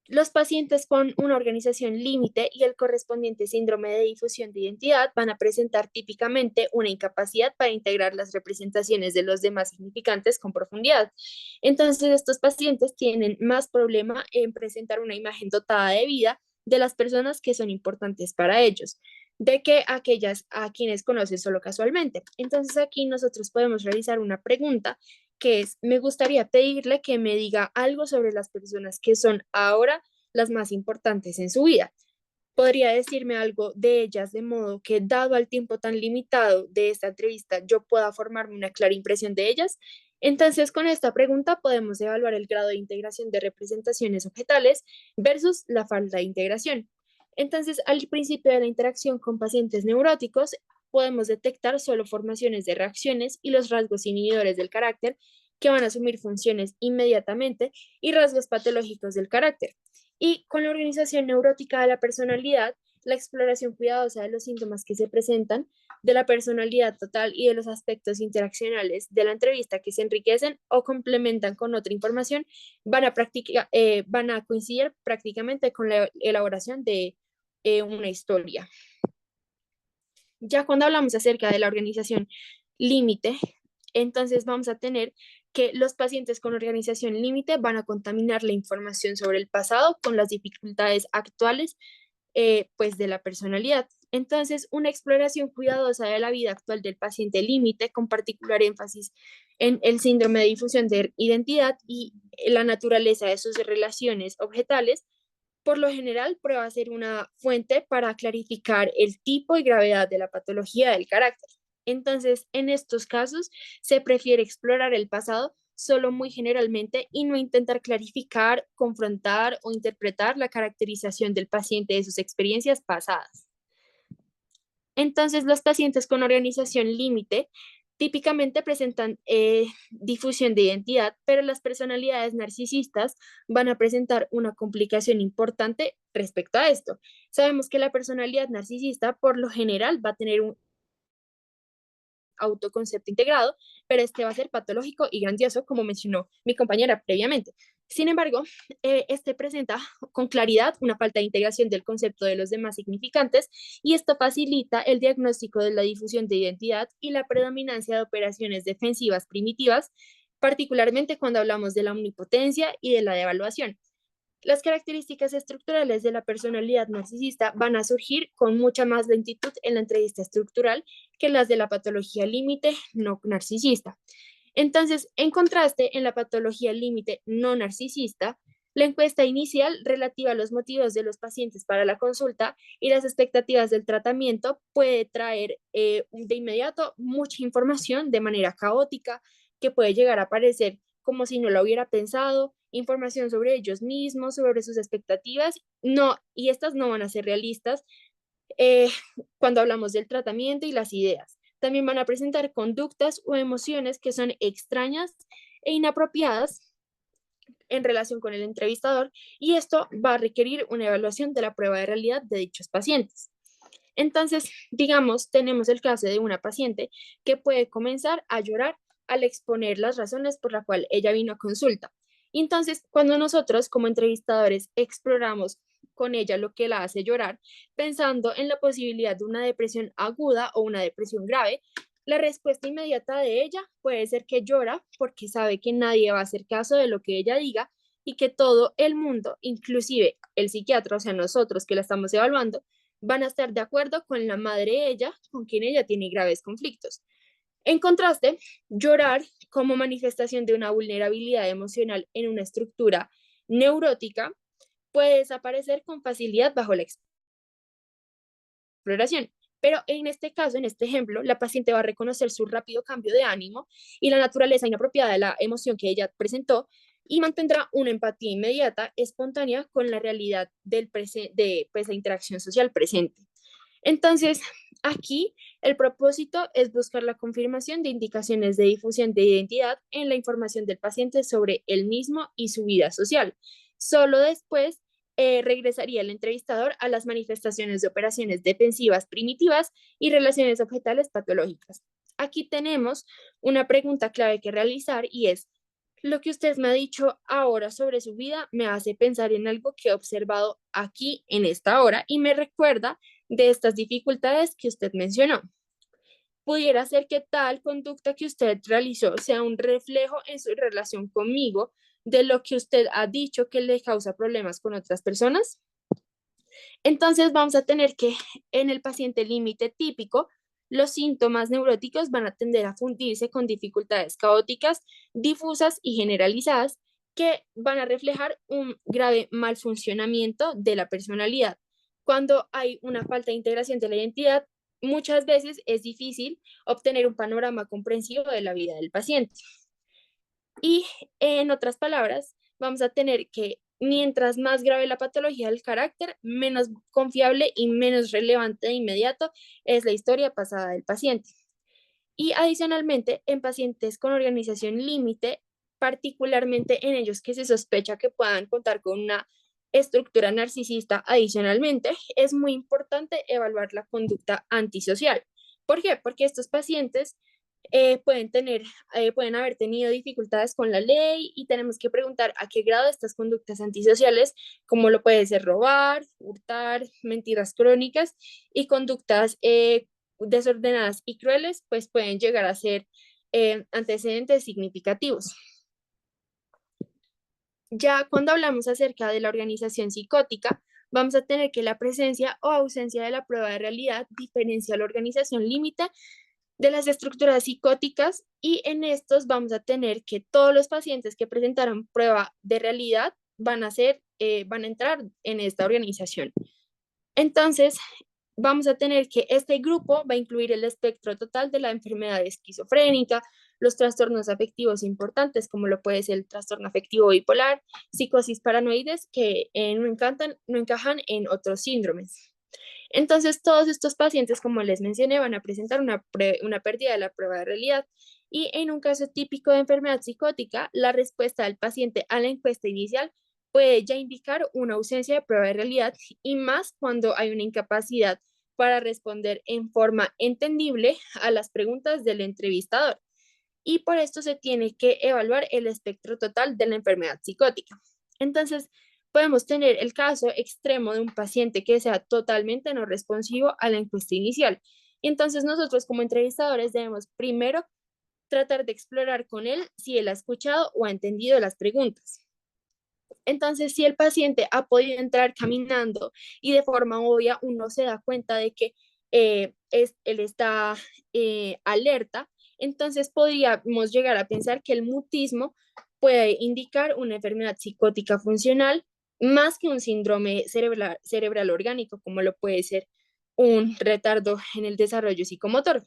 Los pacientes con una organización límite y el correspondiente síndrome de difusión de identidad van a presentar típicamente una incapacidad para integrar las representaciones de los demás significantes con profundidad. Entonces, estos pacientes tienen más problema en presentar una imagen dotada de vida de las personas que son importantes para ellos, de que aquellas a quienes conocen solo casualmente. Entonces, aquí nosotros podemos realizar una pregunta que es, me gustaría pedirle que me diga algo sobre las personas que son ahora las más importantes en su vida. ¿Podría decirme algo de ellas de modo que, dado al tiempo tan limitado de esta entrevista, yo pueda formarme una clara impresión de ellas? Entonces, con esta pregunta podemos evaluar el grado de integración de representaciones objetales versus la falta de integración. Entonces, al principio de la interacción con pacientes neuróticos, podemos detectar solo formaciones de reacciones y los rasgos inhibidores del carácter que van a asumir funciones inmediatamente y rasgos patológicos del carácter. Y con la organización neurótica de la personalidad, la exploración cuidadosa de los síntomas que se presentan, de la personalidad total y de los aspectos interaccionales de la entrevista que se enriquecen o complementan con otra información, van a coincidir prácticamente con la elaboración de una historia. Ya cuando hablamos acerca de la organización límite, entonces vamos a tener que los pacientes con organización límite van a contaminar la información sobre el pasado con las dificultades actuales pues de la personalidad. Entonces, una exploración cuidadosa de la vida actual del paciente límite, con particular énfasis en el síndrome de difusión de identidad y la naturaleza de sus relaciones objetales, por lo general prueba a ser una fuente para clarificar el tipo y gravedad de la patología del carácter. Entonces, en estos casos, se prefiere explorar el pasado solo muy generalmente y no intentar clarificar, confrontar o interpretar la caracterización del paciente de sus experiencias pasadas. Entonces, los pacientes con organización límite típicamente presentan difusión de identidad, pero las personalidades narcisistas van a presentar una complicación importante respecto a esto. Sabemos que la personalidad narcisista por lo general va a tener un autoconcepto integrado, pero este va a ser patológico y grandioso, como mencionó mi compañera previamente. Sin embargo, este presenta con claridad una falta de integración del concepto de los demás significantes y esto facilita el diagnóstico de la difusión de identidad y la predominancia de operaciones defensivas primitivas, particularmente cuando hablamos de la omnipotencia y de la devaluación. Las características estructurales de la personalidad narcisista van a surgir con mucha más lentitud en la entrevista estructural que las de la patología límite no narcisista. Entonces, en contraste, en la patología límite no narcisista, la encuesta inicial relativa a los motivos de los pacientes para la consulta y las expectativas del tratamiento puede traer de inmediato mucha información de manera caótica que puede llegar a parecer como si no lo hubiera pensado, información sobre ellos mismos, sobre sus expectativas, no, y estas no van a ser realistas eh, cuando hablamos del tratamiento y las ideas. También van a presentar conductas o emociones que son extrañas e inapropiadas en relación con el entrevistador y esto va a requerir una evaluación de la prueba de realidad de dichos pacientes. Entonces, digamos, tenemos el caso de una paciente que puede comenzar a llorar al exponer las razones por la cual ella vino a consulta. Entonces, cuando nosotros como entrevistadores exploramos con ella lo que la hace llorar, pensando en la posibilidad de una depresión aguda o una depresión grave, la respuesta inmediata de ella puede ser que llora porque sabe que nadie va a hacer caso de lo que ella diga y que todo el mundo, inclusive el psiquiatra, o sea, nosotros que la estamos evaluando, van a estar de acuerdo con la madre de ella, con quien ella tiene graves conflictos. En contraste, llorar como manifestación de una vulnerabilidad emocional en una estructura neurótica puede desaparecer con facilidad bajo la exploración. Pero en este caso, en este ejemplo, la paciente va a reconocer su rápido cambio de ánimo y la naturaleza inapropiada de la emoción que ella presentó y mantendrá una empatía inmediata, espontánea con la realidad de pues, la interacción social presente. Entonces, aquí el propósito es buscar la confirmación de indicaciones de difusión de identidad en la información del paciente sobre él mismo y su vida social. Solo después regresaría el entrevistador a las manifestaciones de operaciones defensivas primitivas y relaciones objetales patológicas. Aquí tenemos una pregunta clave que realizar y es, lo que usted me ha dicho ahora sobre su vida me hace pensar en algo que he observado aquí en esta hora y me recuerda de estas dificultades que usted mencionó. Pudiera ser que tal conducta que usted realizó sea un reflejo en su relación conmigo de lo que usted ha dicho que le causa problemas con otras personas. Entonces vamos a tener que en el paciente límite típico, los síntomas neuróticos van a tender a fundirse con dificultades caóticas, difusas y generalizadas que van a reflejar un grave mal funcionamiento de la personalidad. Cuando hay una falta de integración de la identidad, muchas veces es difícil obtener un panorama comprensivo de la vida del paciente. Y en otras palabras, vamos a tener que mientras más grave la patología del carácter, menos confiable y menos relevante de inmediato es la historia pasada del paciente. Y adicionalmente, en pacientes con organización límite, particularmente en ellos que se sospecha que puedan contar con una estructura narcisista adicionalmente, es muy importante evaluar la conducta antisocial. ¿Por qué? Porque estos pacientes pueden haber tenido dificultades con la ley y tenemos que preguntar a qué grado estas conductas antisociales, como lo puede ser robar, hurtar, mentiras crónicas y conductas desordenadas y crueles, pues pueden llegar a ser antecedentes significativos. Ya cuando hablamos acerca de la organización psicótica, vamos a tener que la presencia o ausencia de la prueba de realidad diferencia la organización límite de las estructuras psicóticas y en estos vamos a tener que todos los pacientes que presentaron prueba de realidad van a entrar en esta organización. Entonces, vamos a tener que este grupo va a incluir el espectro total de la enfermedad esquizofrénica, los trastornos afectivos importantes, como lo puede ser el trastorno afectivo bipolar, psicosis paranoides, que no encajan en otros síndromes. Entonces, todos estos pacientes, como les mencioné, van a presentar una pérdida de la prueba de realidad. Y en un caso típico de enfermedad psicótica, la respuesta del paciente a la encuesta inicial puede ya indicar una ausencia de prueba de realidad y más cuando hay una incapacidad para responder en forma entendible a las preguntas del entrevistador. Y por esto se tiene que evaluar el espectro total de la enfermedad psicótica. Entonces, podemos tener el caso extremo de un paciente que sea totalmente no responsivo a la encuesta inicial. Y entonces nosotros como entrevistadores debemos primero tratar de explorar con él si él ha escuchado o ha entendido las preguntas. Entonces, si el paciente ha podido entrar caminando y de forma obvia uno se da cuenta de que él está alerta, entonces podríamos llegar a pensar que el mutismo puede indicar una enfermedad psicótica funcional más que un síndrome cerebral orgánico, como lo puede ser un retardo en el desarrollo psicomotor.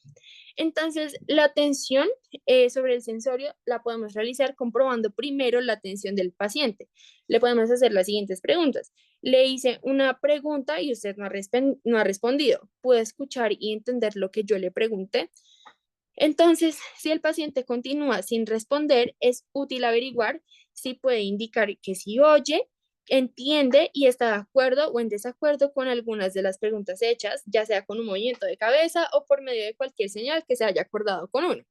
Entonces, la atención sobre el sensorio la podemos realizar comprobando primero la atención del paciente. Le podemos hacer las siguientes preguntas. Le hice una pregunta y usted no ha respondido. ¿Puede escuchar y entender lo que yo le pregunté? Entonces, si el paciente continúa sin responder, es útil averiguar si puede indicar que sí oye, entiende y está de acuerdo o en desacuerdo con algunas de las preguntas hechas, ya sea con un movimiento de cabeza o por medio de cualquier señal que se haya acordado con uno.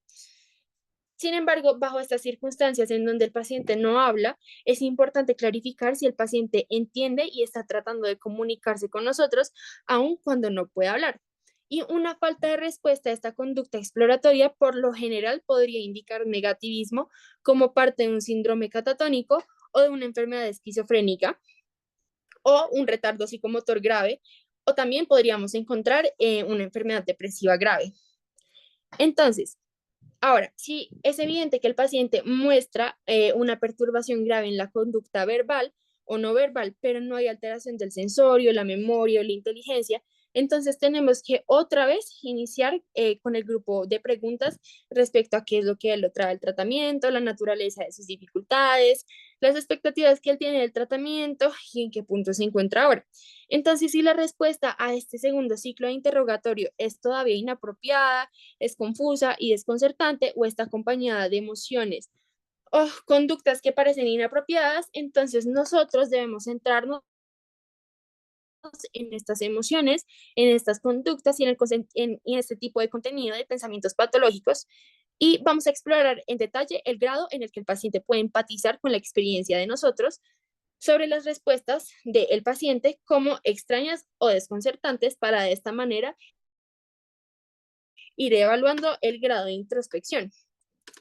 Sin embargo, bajo estas circunstancias en donde el paciente no habla, es importante clarificar si el paciente entiende y está tratando de comunicarse con nosotros, aun cuando no puede hablar. Y una falta de respuesta a esta conducta exploratoria por lo general podría indicar negativismo como parte de un síndrome catatónico o de una enfermedad esquizofrénica o un retardo psicomotor grave, o también podríamos encontrar una enfermedad depresiva grave. Entonces, ahora, si es evidente que el paciente muestra una perturbación grave en la conducta verbal o no verbal, pero no hay alteración del sensorio, la memoria o la inteligencia, entonces tenemos que otra vez iniciar con el grupo de preguntas respecto a qué es lo que él lo trae al tratamiento, la naturaleza de sus dificultades, las expectativas que él tiene del tratamiento y en qué punto se encuentra ahora. Entonces, si la respuesta a este segundo ciclo de interrogatorio es todavía inapropiada, es confusa y desconcertante o está acompañada de emociones o conductas que parecen inapropiadas, entonces nosotros debemos centrarnos en estas emociones, en estas conductas y en este tipo de contenido de pensamientos patológicos. Y vamos a explorar en detalle el grado en el que el paciente puede empatizar con la experiencia de nosotros sobre las respuestas del paciente como extrañas o desconcertantes para de esta manera ir evaluando el grado de introspección.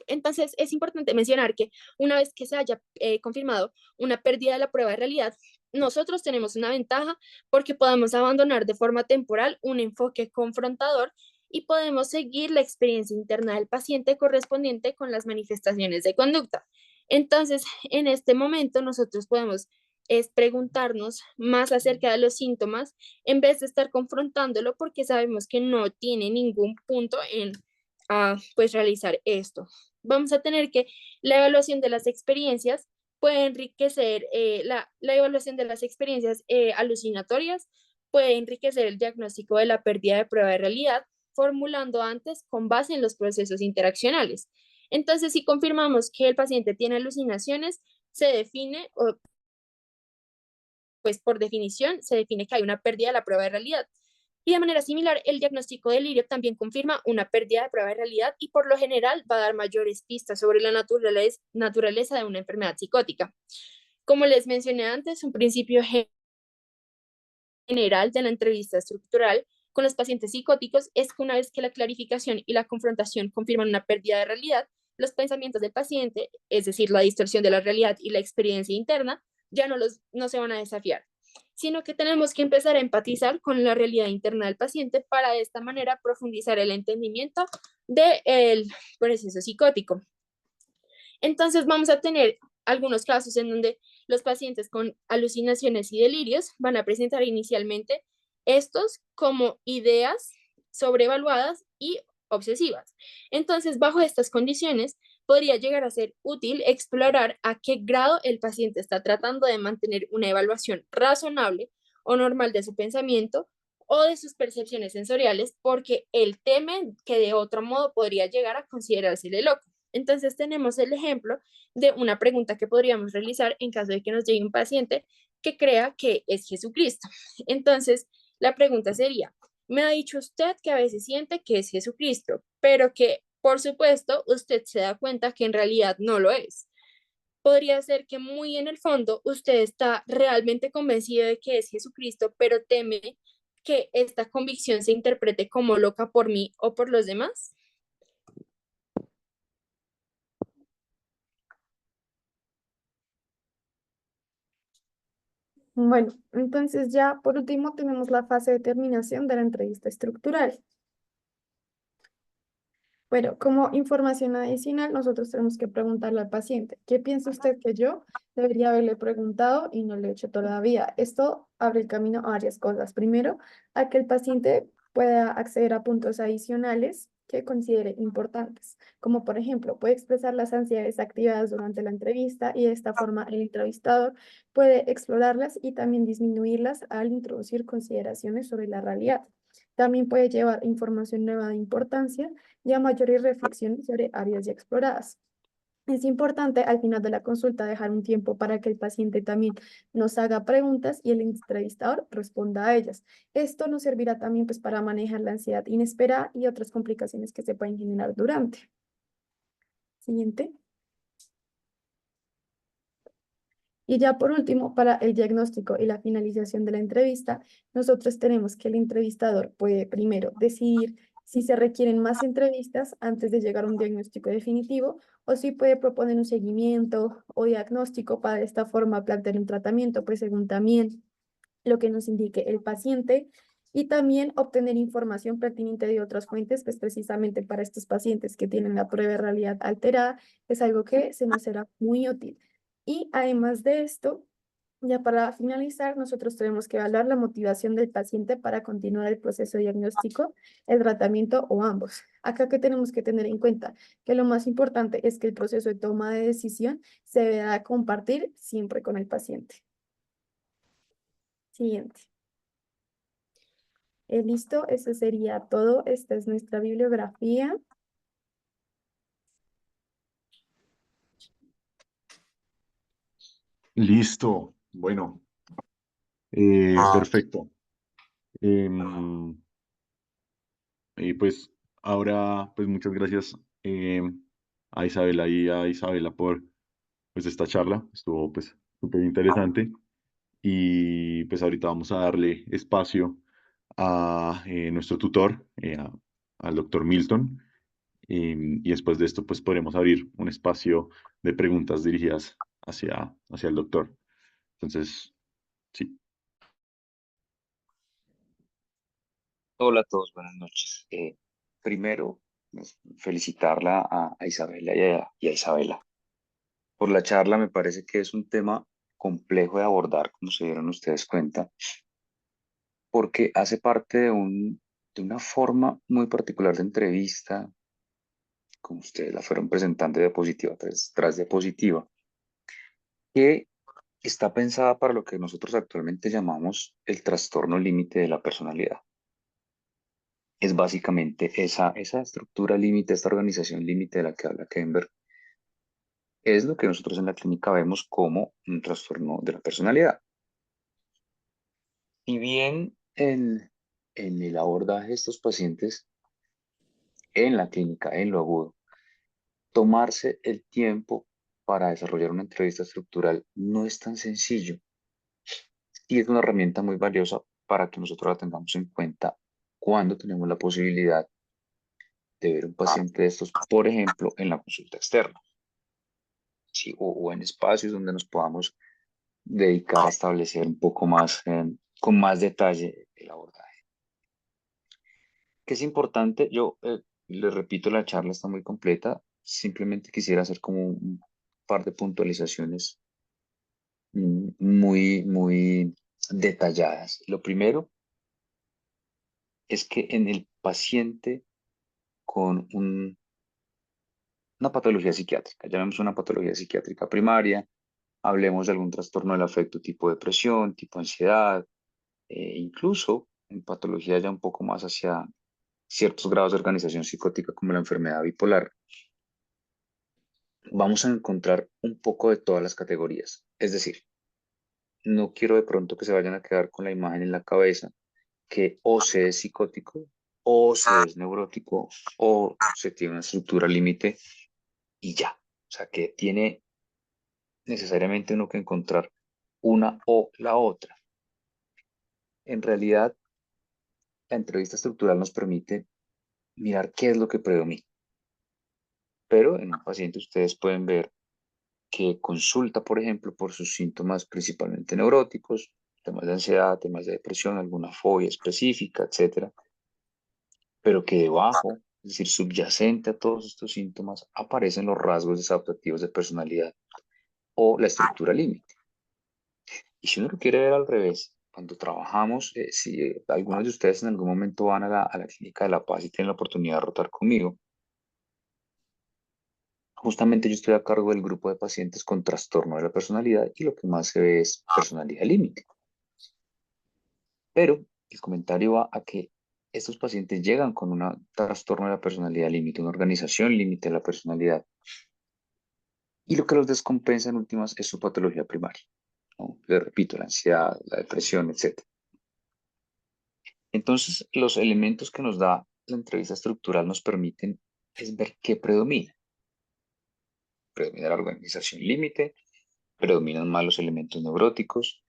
Entonces, es importante mencionar que una vez que se haya confirmado una pérdida de la prueba de realidad, nosotros tenemos una ventaja porque podemos abandonar de forma temporal un enfoque confrontador y podemos seguir la experiencia interna del paciente correspondiente con las manifestaciones de conducta. Entonces, en este momento, nosotros podemos es preguntarnos más acerca de los síntomas en vez de estar confrontándolo porque sabemos que no tiene ningún punto en pues realizar esto. Vamos a tener que la evaluación de las experiencias puede enriquecer, la evaluación de las experiencias alucinatorias puede enriquecer el diagnóstico de la pérdida de prueba de realidad, formulando antes con base en los procesos interaccionales. Entonces, si confirmamos que el paciente tiene alucinaciones, se define, o, pues por definición, se define que hay una pérdida de la prueba de realidad. Y de manera similar, el diagnóstico de delirio también confirma una pérdida de prueba de realidad y por lo general va a dar mayores pistas sobre la naturaleza de una enfermedad psicótica. Como les mencioné antes, un principio general de la entrevista estructural con los pacientes psicóticos es que una vez que la clarificación y la confrontación confirman una pérdida de realidad, los pensamientos del paciente, es decir, la distorsión de la realidad y la experiencia interna, ya no se van a desafiar, sino que tenemos que empezar a empatizar con la realidad interna del paciente para de esta manera profundizar el entendimiento del proceso psicótico. Entonces vamos a tener algunos casos en donde los pacientes con alucinaciones y delirios van a presentar inicialmente estos como ideas sobrevaluadas y obsesivas. Entonces, bajo estas condiciones, podría llegar a ser útil explorar a qué grado el paciente está tratando de mantener una evaluación razonable o normal de su pensamiento o de sus percepciones sensoriales, porque él teme que de otro modo podría llegar a considerársele loco. Entonces tenemos el ejemplo de una pregunta que podríamos realizar en caso de que nos llegue un paciente que crea que es Jesucristo. Entonces, la pregunta sería, me ha dicho usted que a veces siente que es Jesucristo, pero que, por supuesto, usted se da cuenta que en realidad no lo es. Podría ser que muy en el fondo usted está realmente convencido de que es Jesucristo, pero teme que esta convicción se interprete como loca por mí o por los demás.
Bueno, entonces ya por último tenemos la fase de terminación de la entrevista estructural. Bueno, como información adicional, nosotros tenemos que preguntarle al paciente, ¿qué piensa usted que yo debería haberle preguntado y no le he hecho todavía? Esto abre el camino a varias cosas. Primero, a que el paciente pueda acceder a puntos adicionales que considere importantes, como por ejemplo, puede expresar las ansiedades activadas durante la entrevista y de esta forma el entrevistador puede explorarlas y también disminuirlas al introducir consideraciones sobre la realidad. También puede llevar información nueva de importancia y a mayores reflexiones sobre áreas ya exploradas. Es importante al final de la consulta dejar un tiempo para que el paciente también nos haga preguntas y el entrevistador responda a ellas. Esto nos servirá también pues, para manejar la ansiedad inesperada y otras complicaciones que se pueden generar durante. Siguiente. Y ya por último, para el diagnóstico y la finalización de la entrevista, nosotros tenemos que el entrevistador puede primero decidir si se requieren más entrevistas antes de llegar a un diagnóstico definitivo o si puede proponer un seguimiento o diagnóstico para de esta forma plantear un tratamiento, pues según también lo que nos indique el paciente y también obtener información pertinente de otras fuentes, pues precisamente para estos pacientes que tienen la prueba de realidad alterada, es algo que se nos será muy útil. Y además de esto, ya para finalizar, nosotros tenemos que evaluar la motivación del paciente para continuar el proceso diagnóstico, el tratamiento o ambos. Acá que tenemos que tener en cuenta que lo más importante es que el proceso de toma de decisión se debe compartir siempre con el paciente. Siguiente. Listo, eso sería todo. Esta es nuestra bibliografía.
Listo. Bueno, perfecto. Em, y pues ahora, pues muchas gracias a Isabela y a Isabela por pues esta charla. Estuvo pues súper interesante. Y pues ahorita vamos a darle espacio a nuestro tutor, al doctor Milton. Y después de esto, pues podremos abrir un espacio de preguntas dirigidas hacia el doctor. Entonces, sí.
Hola a todos, buenas noches. Primero, felicitarla a Isabela y a Isabela por la charla. Me parece que es un tema complejo de abordar, como se dieron ustedes cuenta, porque hace parte de una forma muy particular de entrevista, como ustedes la fueron presentando de diapositiva tras diapositiva, que está pensada para lo que nosotros actualmente llamamos el trastorno límite de la personalidad. Es básicamente esa estructura límite, esta organización límite de la que habla Kember, es lo que nosotros en la clínica vemos como un trastorno de la personalidad. Y bien en el abordaje de estos pacientes en la clínica, en lo agudo, tomarse el tiempo para desarrollar una entrevista estructural no es tan sencillo y es una herramienta muy valiosa para que nosotros la tengamos en cuenta cuando tenemos la posibilidad de ver un paciente de estos, por ejemplo, en la consulta externa. Sí, o en espacios donde nos podamos dedicar a establecer un poco más, con más detalle el abordaje. ¿Qué es importante? Yo les repito, la charla está muy completa. Simplemente quisiera hacer como un par de puntualizaciones muy detalladas. Lo primero es que en el paciente con una patología psiquiátrica, llamemos una patología psiquiátrica primaria, hablemos de algún trastorno del afecto tipo depresión, tipo ansiedad, incluso en patología ya un poco más hacia ciertos grados de organización psicótica como la enfermedad bipolar, vamos a encontrar un poco de todas las categorías. Es decir, no quiero de pronto que se vayan a quedar con la imagen en la cabeza que o se es psicótico, o se es neurótico, o se tiene una estructura límite y ya. O sea, que tiene necesariamente uno que encontrar una o la otra. En realidad, la entrevista estructural nos permite mirar qué es lo que predomina. Pero en un paciente ustedes pueden ver que consulta, por ejemplo, por sus síntomas principalmente neuróticos, temas de ansiedad, temas de depresión, alguna fobia específica, etcétera, pero que debajo, es decir, subyacente a todos estos síntomas, aparecen los rasgos desadaptativos de personalidad o la estructura límite. Y si uno lo quiere ver al revés, cuando trabajamos, si algunos de ustedes en algún momento van a la Clínica de La Paz y tienen la oportunidad de rotar conmigo, justamente yo estoy a cargo del grupo de pacientes con trastorno de la personalidad y lo que más se ve es personalidad límite. Pero el comentario va a que estos pacientes llegan con un trastorno de la personalidad límite, una organización límite de la personalidad. Y lo que los descompensa en últimas es su patología primaria, ¿no? Les repito, la ansiedad, la depresión, etc. Entonces, los elementos que nos da la entrevista estructural nos permiten es ver qué predomina. predomina la organización límite, predominan más los elementos neuróticos.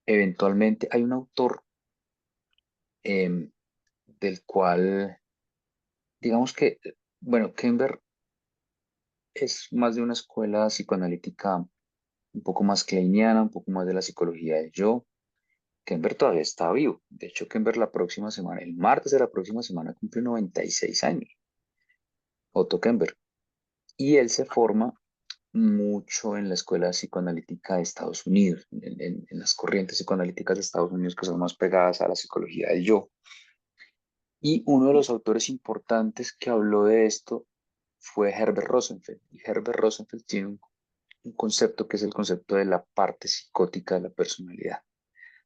Eventualmente hay un autor em, del cual, digamos que, bueno, Kember es más de una escuela psicoanalítica un poco más kleiniana, un poco más de la psicología del yo. Kember todavía está vivo. De hecho, Kember la próxima semana, el martes de la próxima semana, cumple 96 años, Otto Kember. Y él se forma mucho en la escuela psicoanalítica de Estados Unidos, en las corrientes psicoanalíticas de Estados Unidos que son más pegadas a la psicología del yo. Y uno de los autores importantes que habló de esto fue Herbert Rosenfeld. Y Herbert Rosenfeld tiene un concepto que es el concepto de la parte psicótica de la personalidad.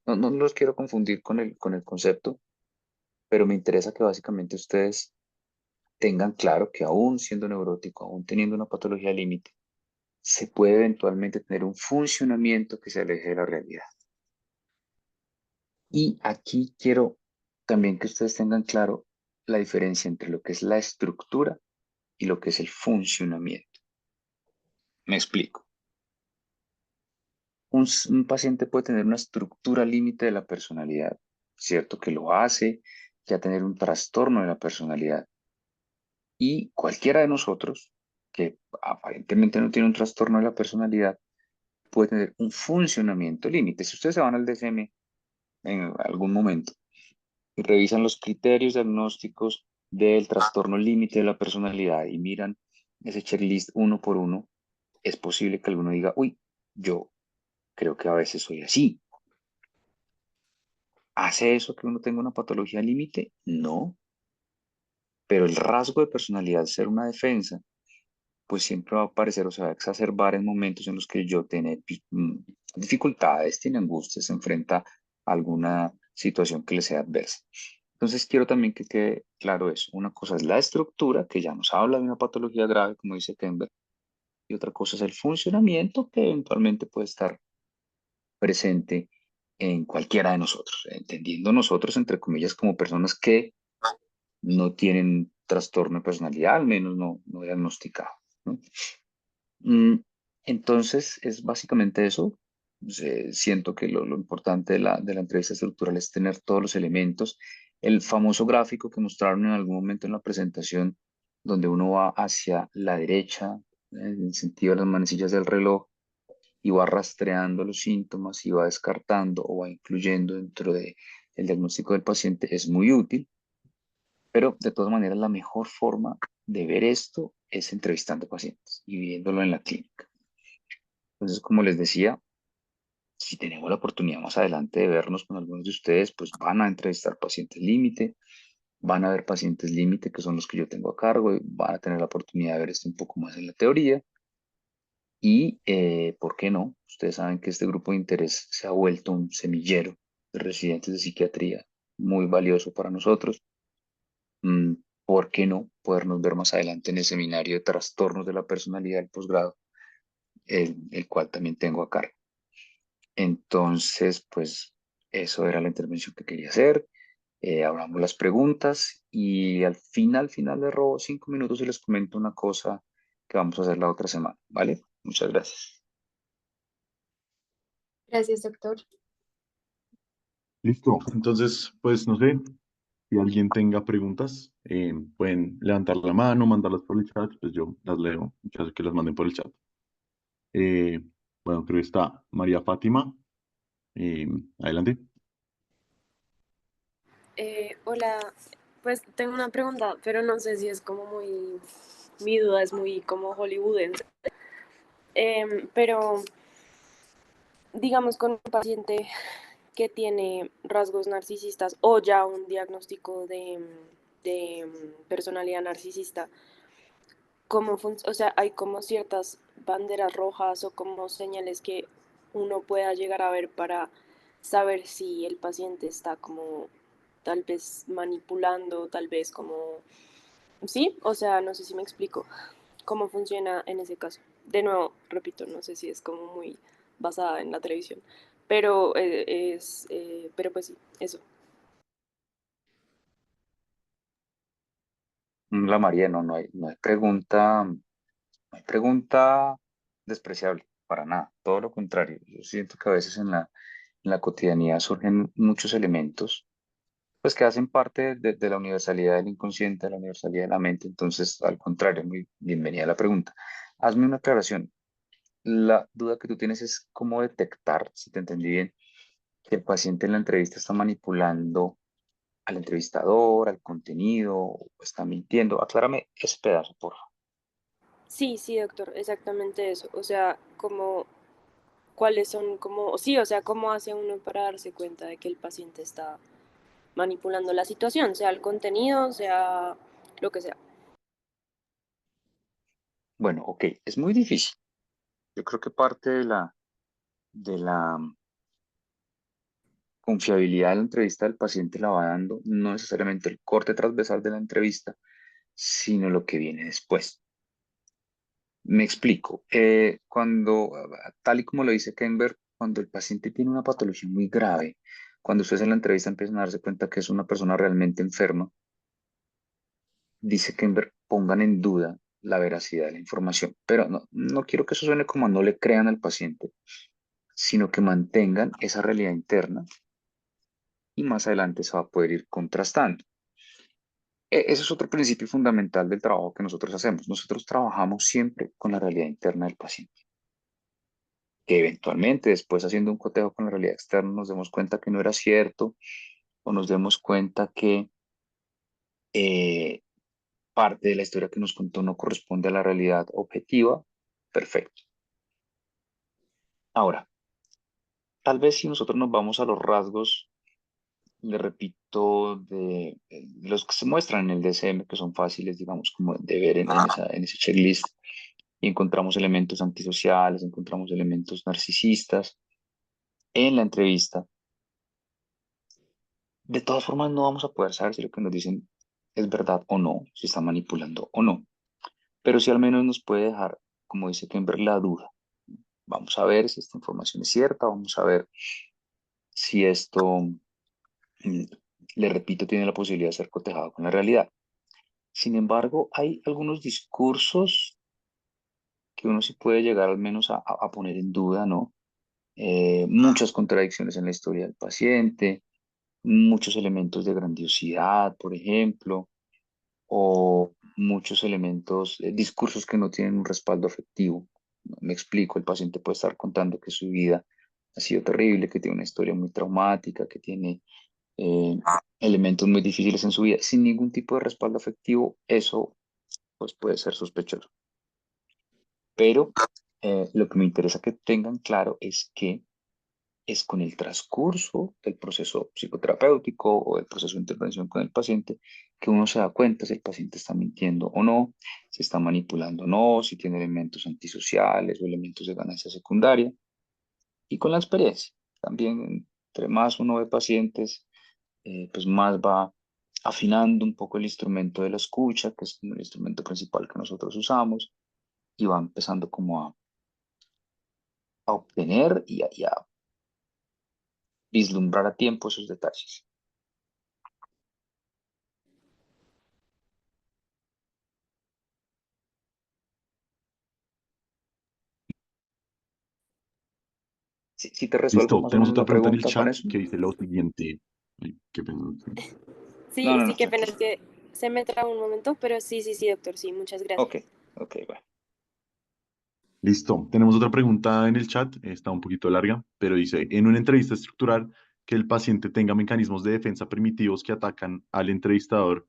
No los quiero confundir con el concepto, pero me interesa que básicamente ustedes tengan claro que aún siendo neurótico, aún teniendo una patología límite, se puede eventualmente tener un funcionamiento que se aleje de la realidad. Y aquí quiero también que ustedes tengan claro la diferencia entre lo que es la estructura y lo que es el funcionamiento. Me explico. Un paciente puede tener una estructura límite de la personalidad, ¿cierto? Que lo hace ya tener un trastorno de la personalidad. Y cualquiera de nosotros, que aparentemente no tiene un trastorno de la personalidad, puede tener un funcionamiento límite. Si ustedes se van al DSM en algún momento y revisan los criterios diagnósticos del trastorno límite de la personalidad y miran ese checklist uno por uno, es posible que alguno diga, uy, yo creo que a veces soy así. ¿Hace eso que uno tenga una patología límite? No, pero el rasgo de personalidad ser una defensa, pues siempre va a aparecer o se va a exacerbar en momentos en los que yo tiene dificultades, tiene angustias, se enfrenta a alguna situación que le sea adversa. Entonces quiero también que quede claro eso. Una cosa es la estructura, que ya nos habla de una patología grave, como dice Kember, y otra cosa es el funcionamiento, que eventualmente puede estar presente en cualquiera de nosotros, entendiendo nosotros, entre comillas, como personas que no tienen trastorno de personalidad, al menos no diagnosticado, ¿no? Mm, Entonces, es básicamente eso. Siento que lo importante de la entrevista estructural es tener todos los elementos. El famoso gráfico que mostraron en algún momento en la presentación, donde uno va hacia la derecha, en el sentido de las manecillas del reloj, y va rastreando los síntomas y va descartando o va incluyendo dentro del diagnóstico del paciente, es muy útil, pero de todas maneras la mejor forma de ver esto es entrevistando pacientes y viéndolo en la clínica. Entonces, como les decía, si tenemos la oportunidad más adelante de vernos con algunos de ustedes, pues van a entrevistar pacientes límite, van a ver pacientes límite que son los que yo tengo a cargo y van a tener la oportunidad de ver esto un poco más en la teoría. Y, ¿por qué no? Ustedes saben que este grupo de interés se ha vuelto un semillero de residentes de psiquiatría muy valioso para nosotros. Mm, ¿Por qué no podernos ver más adelante en el seminario de trastornos de la personalidad del posgrado, el cual también tengo a cargo? Entonces, pues eso era la intervención que quería hacer. Hablamos las preguntas y al final les robo 5 minutos y les comento una cosa que vamos a hacer la otra semana, ¿vale? Muchas gracias.
Gracias, doctor.
Listo. Entonces, pues no sé, si alguien tenga preguntas, pueden levantar la mano, mandarlas por el chat, pues yo las leo, muchas veces que las manden por el chat. Eh, bueno, creo que está María Fátima. Eh, Adelante.
Hola, pues tengo una pregunta, pero no sé si es como muy, mi duda es muy como hollywoodense. Pero digamos con un paciente que tiene rasgos narcisistas o ya un diagnóstico de personalidad narcisista, o sea, hay como ciertas banderas rojas o como señales que uno pueda llegar a ver para saber si el paciente está como tal vez manipulando, tal vez como, sí, o sea, no sé si me explico cómo funciona en ese caso. De nuevo, repito, no sé si es como muy basada en la televisión, pero pero pues sí, eso.
La María, no hay pregunta No hay pregunta despreciable, para nada, todo lo contrario. Yo siento que a veces en la cotidianidad surgen muchos elementos pues que hacen parte de la universalidad del inconsciente, de la universalidad de la mente. Entonces, al contrario, muy bienvenida a la pregunta. Hazme una aclaración. La duda que tú tienes es cómo detectar, si te entendí bien, que el paciente en la entrevista está manipulando al entrevistador, al contenido, o está mintiendo. Aclárame ese pedazo, por favor.
Sí, sí, doctor, exactamente eso. O sea, como cuáles son, como, sí, o sea, cómo hace uno para darse cuenta de que el paciente está manipulando la situación, sea el contenido, sea lo que sea.
Bueno, ok, es muy difícil. Yo creo que parte de la confiabilidad de la entrevista del paciente la va dando no necesariamente el corte transversal de la entrevista, sino lo que viene después. Me explico. Tal y como lo dice Kenberg, cuando el paciente tiene una patología muy grave, cuando ustedes en la entrevista empiezan a darse cuenta que es una persona realmente enferma, dice Kenberg, pongan en duda la veracidad de la información. Pero no quiero que eso suene como a no le crean al paciente, sino que mantengan esa realidad interna y más adelante se va a poder ir contrastando. Ese es otro principio fundamental del trabajo que nosotros hacemos. Nosotros trabajamos siempre con la realidad interna del paciente. Que eventualmente después haciendo un cotejo con la realidad externa nos demos cuenta que no era cierto o nos demos cuenta que eh, parte de la historia que nos contó no corresponde a la realidad objetiva, perfecto. Ahora, tal vez si nosotros nos vamos a los rasgos, le repito, de los que se muestran en el DSM, que son fáciles, digamos, como de ver en ese checklist, y encontramos elementos antisociales, encontramos elementos narcisistas en la entrevista. De todas formas, no vamos a poder saber si lo que nos dicen es verdad o no, si están manipulando o no. Pero sí al menos nos puede dejar, como dice Kember, la duda. Vamos a ver si esta información es cierta, vamos a ver si esto, mm, le repito, tiene la posibilidad de ser cotejado con la realidad. Sin embargo, hay algunos discursos que uno sí puede llegar al menos a poner en duda, ¿no? Muchas contradicciones en la historia del paciente, muchos elementos de grandiosidad, por ejemplo, o muchos elementos, discursos que no tienen un respaldo afectivo. Me explico, el paciente puede estar contando que su vida ha sido terrible, que tiene una historia muy traumática, que tiene elementos muy difíciles en su vida, sin ningún tipo de respaldo afectivo, eso pues puede ser sospechoso. Pero lo que me interesa que tengan claro es que es con el transcurso del proceso psicoterapéutico o del proceso de intervención con el paciente que uno se da cuenta si el paciente está mintiendo o no, si está manipulando o no, si tiene elementos antisociales o elementos de ganancia secundaria. Y con la experiencia, también entre más uno ve pacientes, pues más va afinando un poco el instrumento de la escucha, que es como el instrumento principal que nosotros usamos, y va empezando como a obtener y a vislumbrar a tiempo esos detalles. Si te resuelvo
Listo,
más o
tenemos
menos
otra
la
pregunta en el
pregunta con
chat
eso.
que dice lo siguiente. Ay, qué pena.
No,
Sí,
no, no,
sí, qué pena,
tranquilo.
es que se me traba un momento, pero sí, sí, sí, doctor, sí, muchas
Ok,
gracias.
ok, bueno.
Listo, tenemos otra pregunta en el chat, está un poquito larga, pero dice, en una entrevista estructural, que el paciente tenga mecanismos de defensa primitivos que atacan al entrevistador,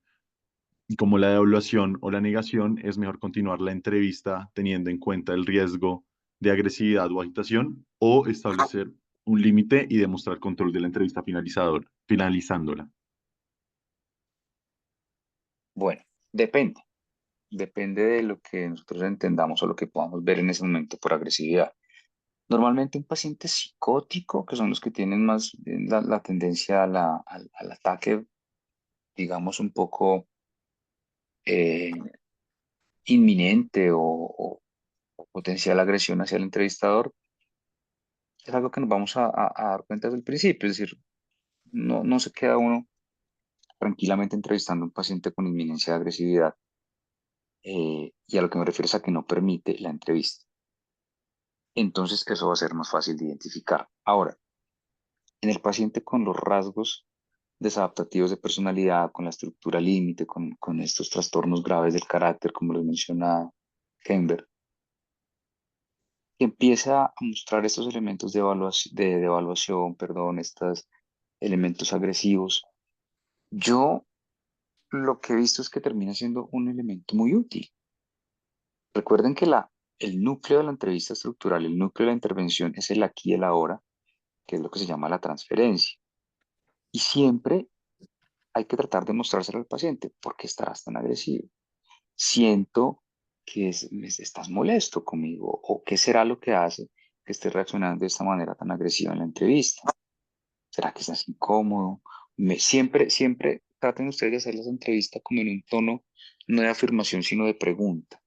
como la evaluación o la negación, es mejor continuar la entrevista teniendo en cuenta el riesgo de agresividad o agitación o establecer un límite y demostrar control de la entrevista finalizándola.
Bueno, depende. Depende de lo que nosotros entendamos o lo que podamos ver en ese momento por agresividad. Normalmente un paciente psicótico, que son los que tienen más la tendencia al ataque, digamos, un poco eh, inminente o potencial agresión hacia el entrevistador, es algo que nos vamos a dar cuenta desde el principio. Es decir, no se queda uno tranquilamente entrevistando a un paciente con inminencia de agresividad. y a lo que me refiero es a que no permite la entrevista. Entonces eso va a ser más fácil de identificar. Ahora, en el paciente con los rasgos desadaptativos de personalidad, con la estructura límite, con estos trastornos graves del carácter, como lo menciona Kember, que empieza a mostrar estos elementos de evaluación, perdón, estos elementos agresivos, yo lo que he visto es que termina siendo un elemento muy útil. Recuerden que el núcleo de la entrevista estructural, el núcleo de la intervención es el aquí y el ahora, que es lo que se llama la transferencia. Y siempre hay que tratar de mostrárselo al paciente. ¿Por qué estarás tan agresivo? Siento que estás molesto conmigo, o qué será lo que hace que estés reaccionando de esta manera tan agresiva en la entrevista. ¿Será que estás incómodo? Siempre traten ustedes de hacer las entrevistas como en un tono no de afirmación, sino de pregunta.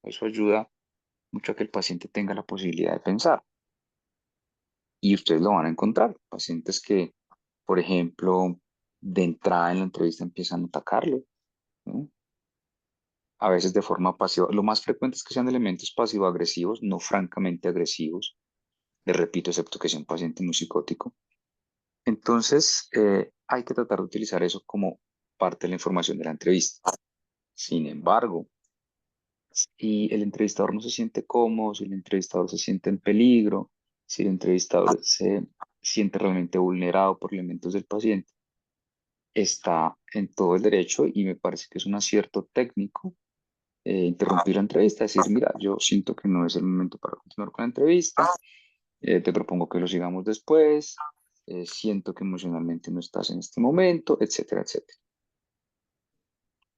Eso ayuda mucho a que el paciente tenga la posibilidad de pensar. Y ustedes lo van a encontrar. Pacientes que, por ejemplo, de entrada en la entrevista empiezan a atacarlo, ¿no? A veces de forma pasiva. Lo más frecuente es que sean elementos pasivo-agresivos, no francamente agresivos. Les repito, excepto que sea un paciente muy psicótico. Entonces, hay que tratar de utilizar eso como parte de la información de la entrevista. Sin embargo, si el entrevistador no se siente cómodo, si el entrevistador se siente en peligro, si el entrevistador se siente realmente vulnerado por elementos del paciente, está en todo el derecho y me parece que es un acierto técnico interrumpir la entrevista, decir, mira, yo siento que no es el momento para continuar con la entrevista, te propongo que lo sigamos después, siento que emocionalmente no estás en este momento, etcétera, etcétera.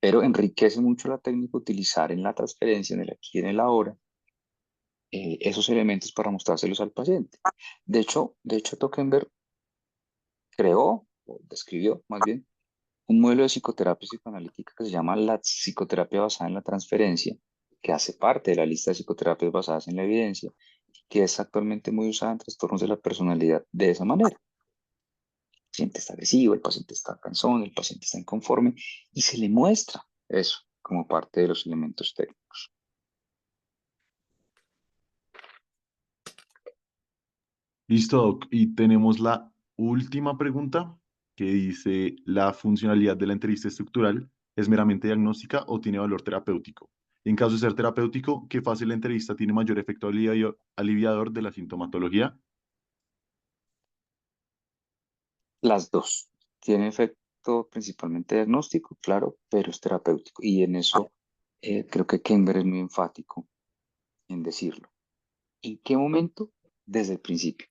Pero enriquece mucho la técnica utilizar en la transferencia, en el aquí y en el ahora, esos elementos para mostrárselos al paciente. De hecho, Tockenberg creó, o describió más bien, un modelo de psicoterapia psicoanalítica que se llama la psicoterapia basada en la transferencia, que hace parte de la lista de psicoterapias basadas en la evidencia, que es actualmente muy usada en trastornos de la personalidad de esa manera. El paciente está agresivo, el paciente está cansón, el paciente está inconforme, y se le muestra eso como parte de los elementos técnicos.
Listo, Doc. Y tenemos la última pregunta que dice, ¿la funcionalidad de la entrevista estructural es meramente diagnóstica o tiene valor terapéutico? En caso de ser terapéutico, ¿qué fase de la entrevista tiene mayor efecto aliviador de la sintomatología?
Las dos. Tiene efecto principalmente diagnóstico, claro, pero es terapéutico. Y en eso creo que Kember es muy enfático en decirlo. ¿En qué momento? Desde el principio.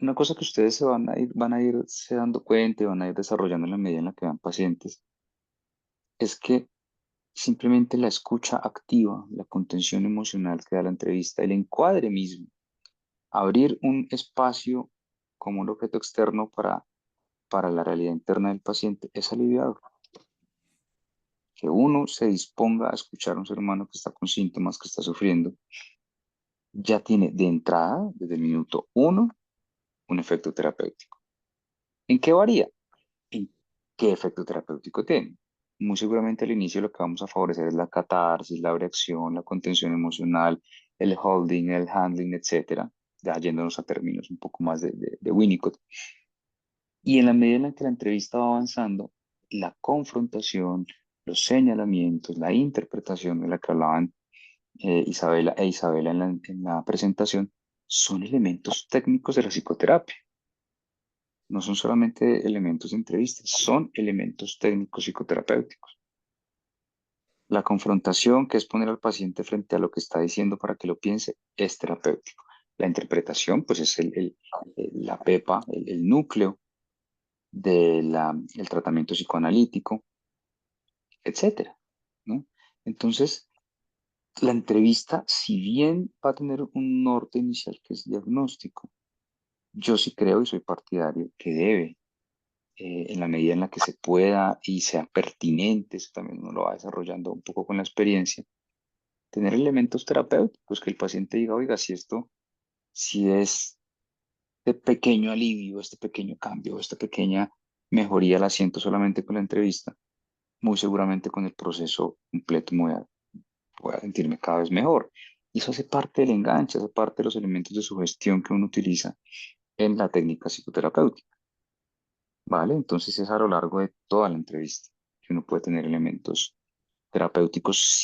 Una cosa que ustedes van a irse dando cuenta y van a ir desarrollando en la medida en la que van pacientes, es que simplemente la escucha activa, la contención emocional que da la entrevista, el encuadre mismo, abrir un espacio como un objeto externo para la realidad interna del paciente es aliviador. Que uno se disponga a escuchar a un ser humano que está con síntomas, que está sufriendo, ya tiene de entrada, desde el minuto uno, un efecto terapéutico. ¿En qué varía? ¿En qué efecto terapéutico tiene? Muy seguramente al inicio lo que vamos a favorecer es la catarsis, la reacción, la contención emocional, el holding, el handling, etcétera, ya yéndonos a términos un poco más de Winnicott. Y en la medida en la que la entrevista va avanzando, la confrontación, los señalamientos, la interpretación de la que hablaban Isabela en la presentación, son elementos técnicos de la psicoterapia. No son solamente elementos de entrevista, son elementos técnicos psicoterapéuticos. La confrontación, que es poner al paciente frente a lo que está diciendo para que lo piense, es terapéutico. La interpretación, pues es la pepa, el núcleo del tratamiento psicoanalítico, etcétera, ¿no? Entonces, la entrevista, si bien va a tener un norte inicial que es diagnóstico, yo sí creo y soy partidario que debe, en la medida en la que se pueda y sea pertinente, eso también uno lo va desarrollando un poco con la experiencia, tener elementos terapéuticos, que el paciente diga, oiga, si es este pequeño alivio, este pequeño cambio, esta pequeña mejoría la siento solamente con la entrevista, muy seguramente con el proceso completo me voy a voy a sentirme cada vez mejor. Y eso hace parte del enganche, hace parte de los elementos de sugestión que uno utiliza en la técnica psicoterapéutica, ¿vale? Entonces es a lo largo de toda la entrevista que uno puede tener elementos terapéuticos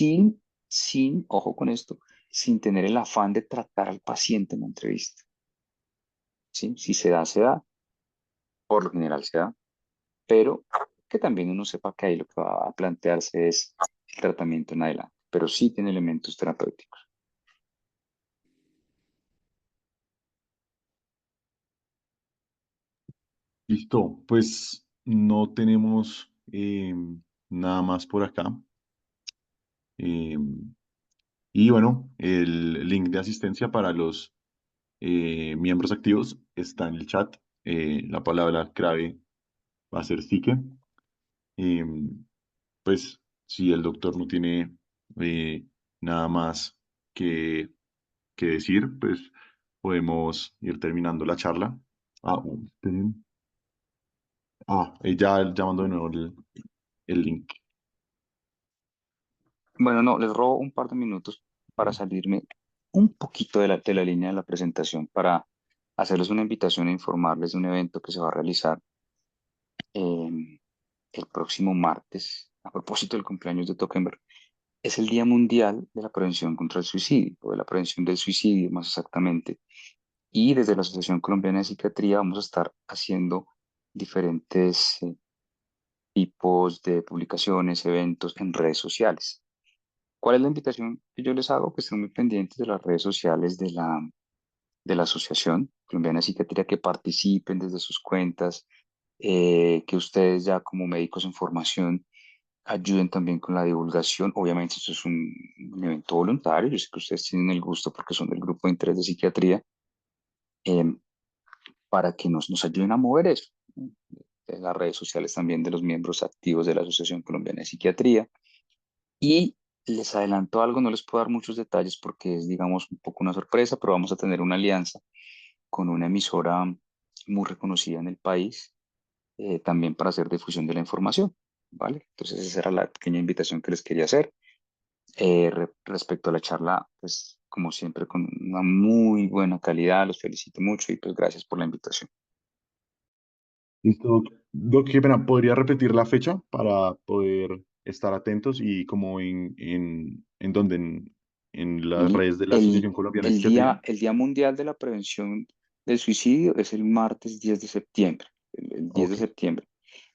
ojo con esto, sin tener el afán de tratar al paciente en la entrevista, ¿sí? Si se da, se da, por lo general se da, pero que también uno sepa que ahí lo que va a plantearse es el tratamiento en adelante, pero sí tiene elementos terapéuticos.
Listo, pues no tenemos nada más por acá. Em, y bueno, el link de asistencia para los miembros activos está en el chat. La palabra clave va a ser psique. Em, pues si el doctor no tiene nada más que, que decir, pues podemos ir terminando la charla. Esperen. Ya mandó de nuevo el link.
Bueno, no, les robo un par de minutos para salirme un poquito de la línea de la presentación, para hacerles una invitación e informarles de un evento que se va a realizar eh, el próximo martes, a propósito del cumpleaños de Tokenberg. Es el Día Mundial de la Prevención contra el Suicidio, o de la prevención del suicidio más exactamente. Y desde la Asociación Colombiana de Psiquiatría vamos a estar haciendo diferentes tipos de publicaciones, eventos en redes sociales. ¿Cuál es la invitación que yo les hago? Que estén muy pendientes de las redes sociales de la Asociación Colombiana de Psiquiatría, que participen desde sus cuentas, que ustedes ya como médicos en formación ayuden también con la divulgación. Obviamente esto es un evento voluntario, yo sé que ustedes tienen el gusto porque son del grupo de interés de psiquiatría, eh, para que nos ayuden a mover eso, ¿no? En las redes sociales también de los miembros activos de la Asociación Colombiana de Psiquiatría. Y les adelanto algo, no les puedo dar muchos detalles porque es, digamos, un poco una sorpresa, pero vamos a tener una alianza con una emisora muy reconocida en el país, también para hacer difusión de la información, ¿vale? Entonces esa era la pequeña invitación que les quería hacer. Respecto a la charla, pues como siempre, con una muy buena calidad, los felicito mucho y pues gracias por la invitación.
Listo, Doc. Doc, qué pena, ¿podría repetir la fecha para poder estar atentos y como en dónde, en las
Li-
redes de la
El,
Asociación Colombiana de Psiquiatría?
el Día Mundial de la Prevención del Suicidio es el martes 10 de septiembre, el 10 de
Ok,
septiembre.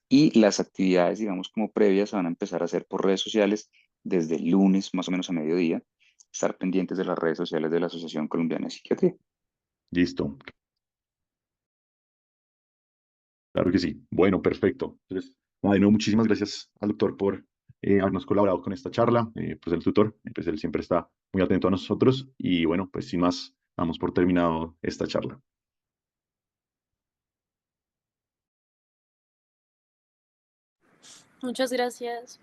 Y las actividades, digamos, como previas, se van a empezar a hacer por redes sociales desde el lunes, más o menos a mediodía. Estar pendientes de las redes sociales de la Asociación Colombiana de Psiquiatría.
listo, claro que sí. Bueno, perfecto. Entonces, nada, de nuevo, muchísimas gracias al doctor por habernos colaborado con esta charla. Pues el tutor, pues él siempre está muy atento a nosotros y bueno, pues sin más, damos por terminado esta charla.
Muchas gracias.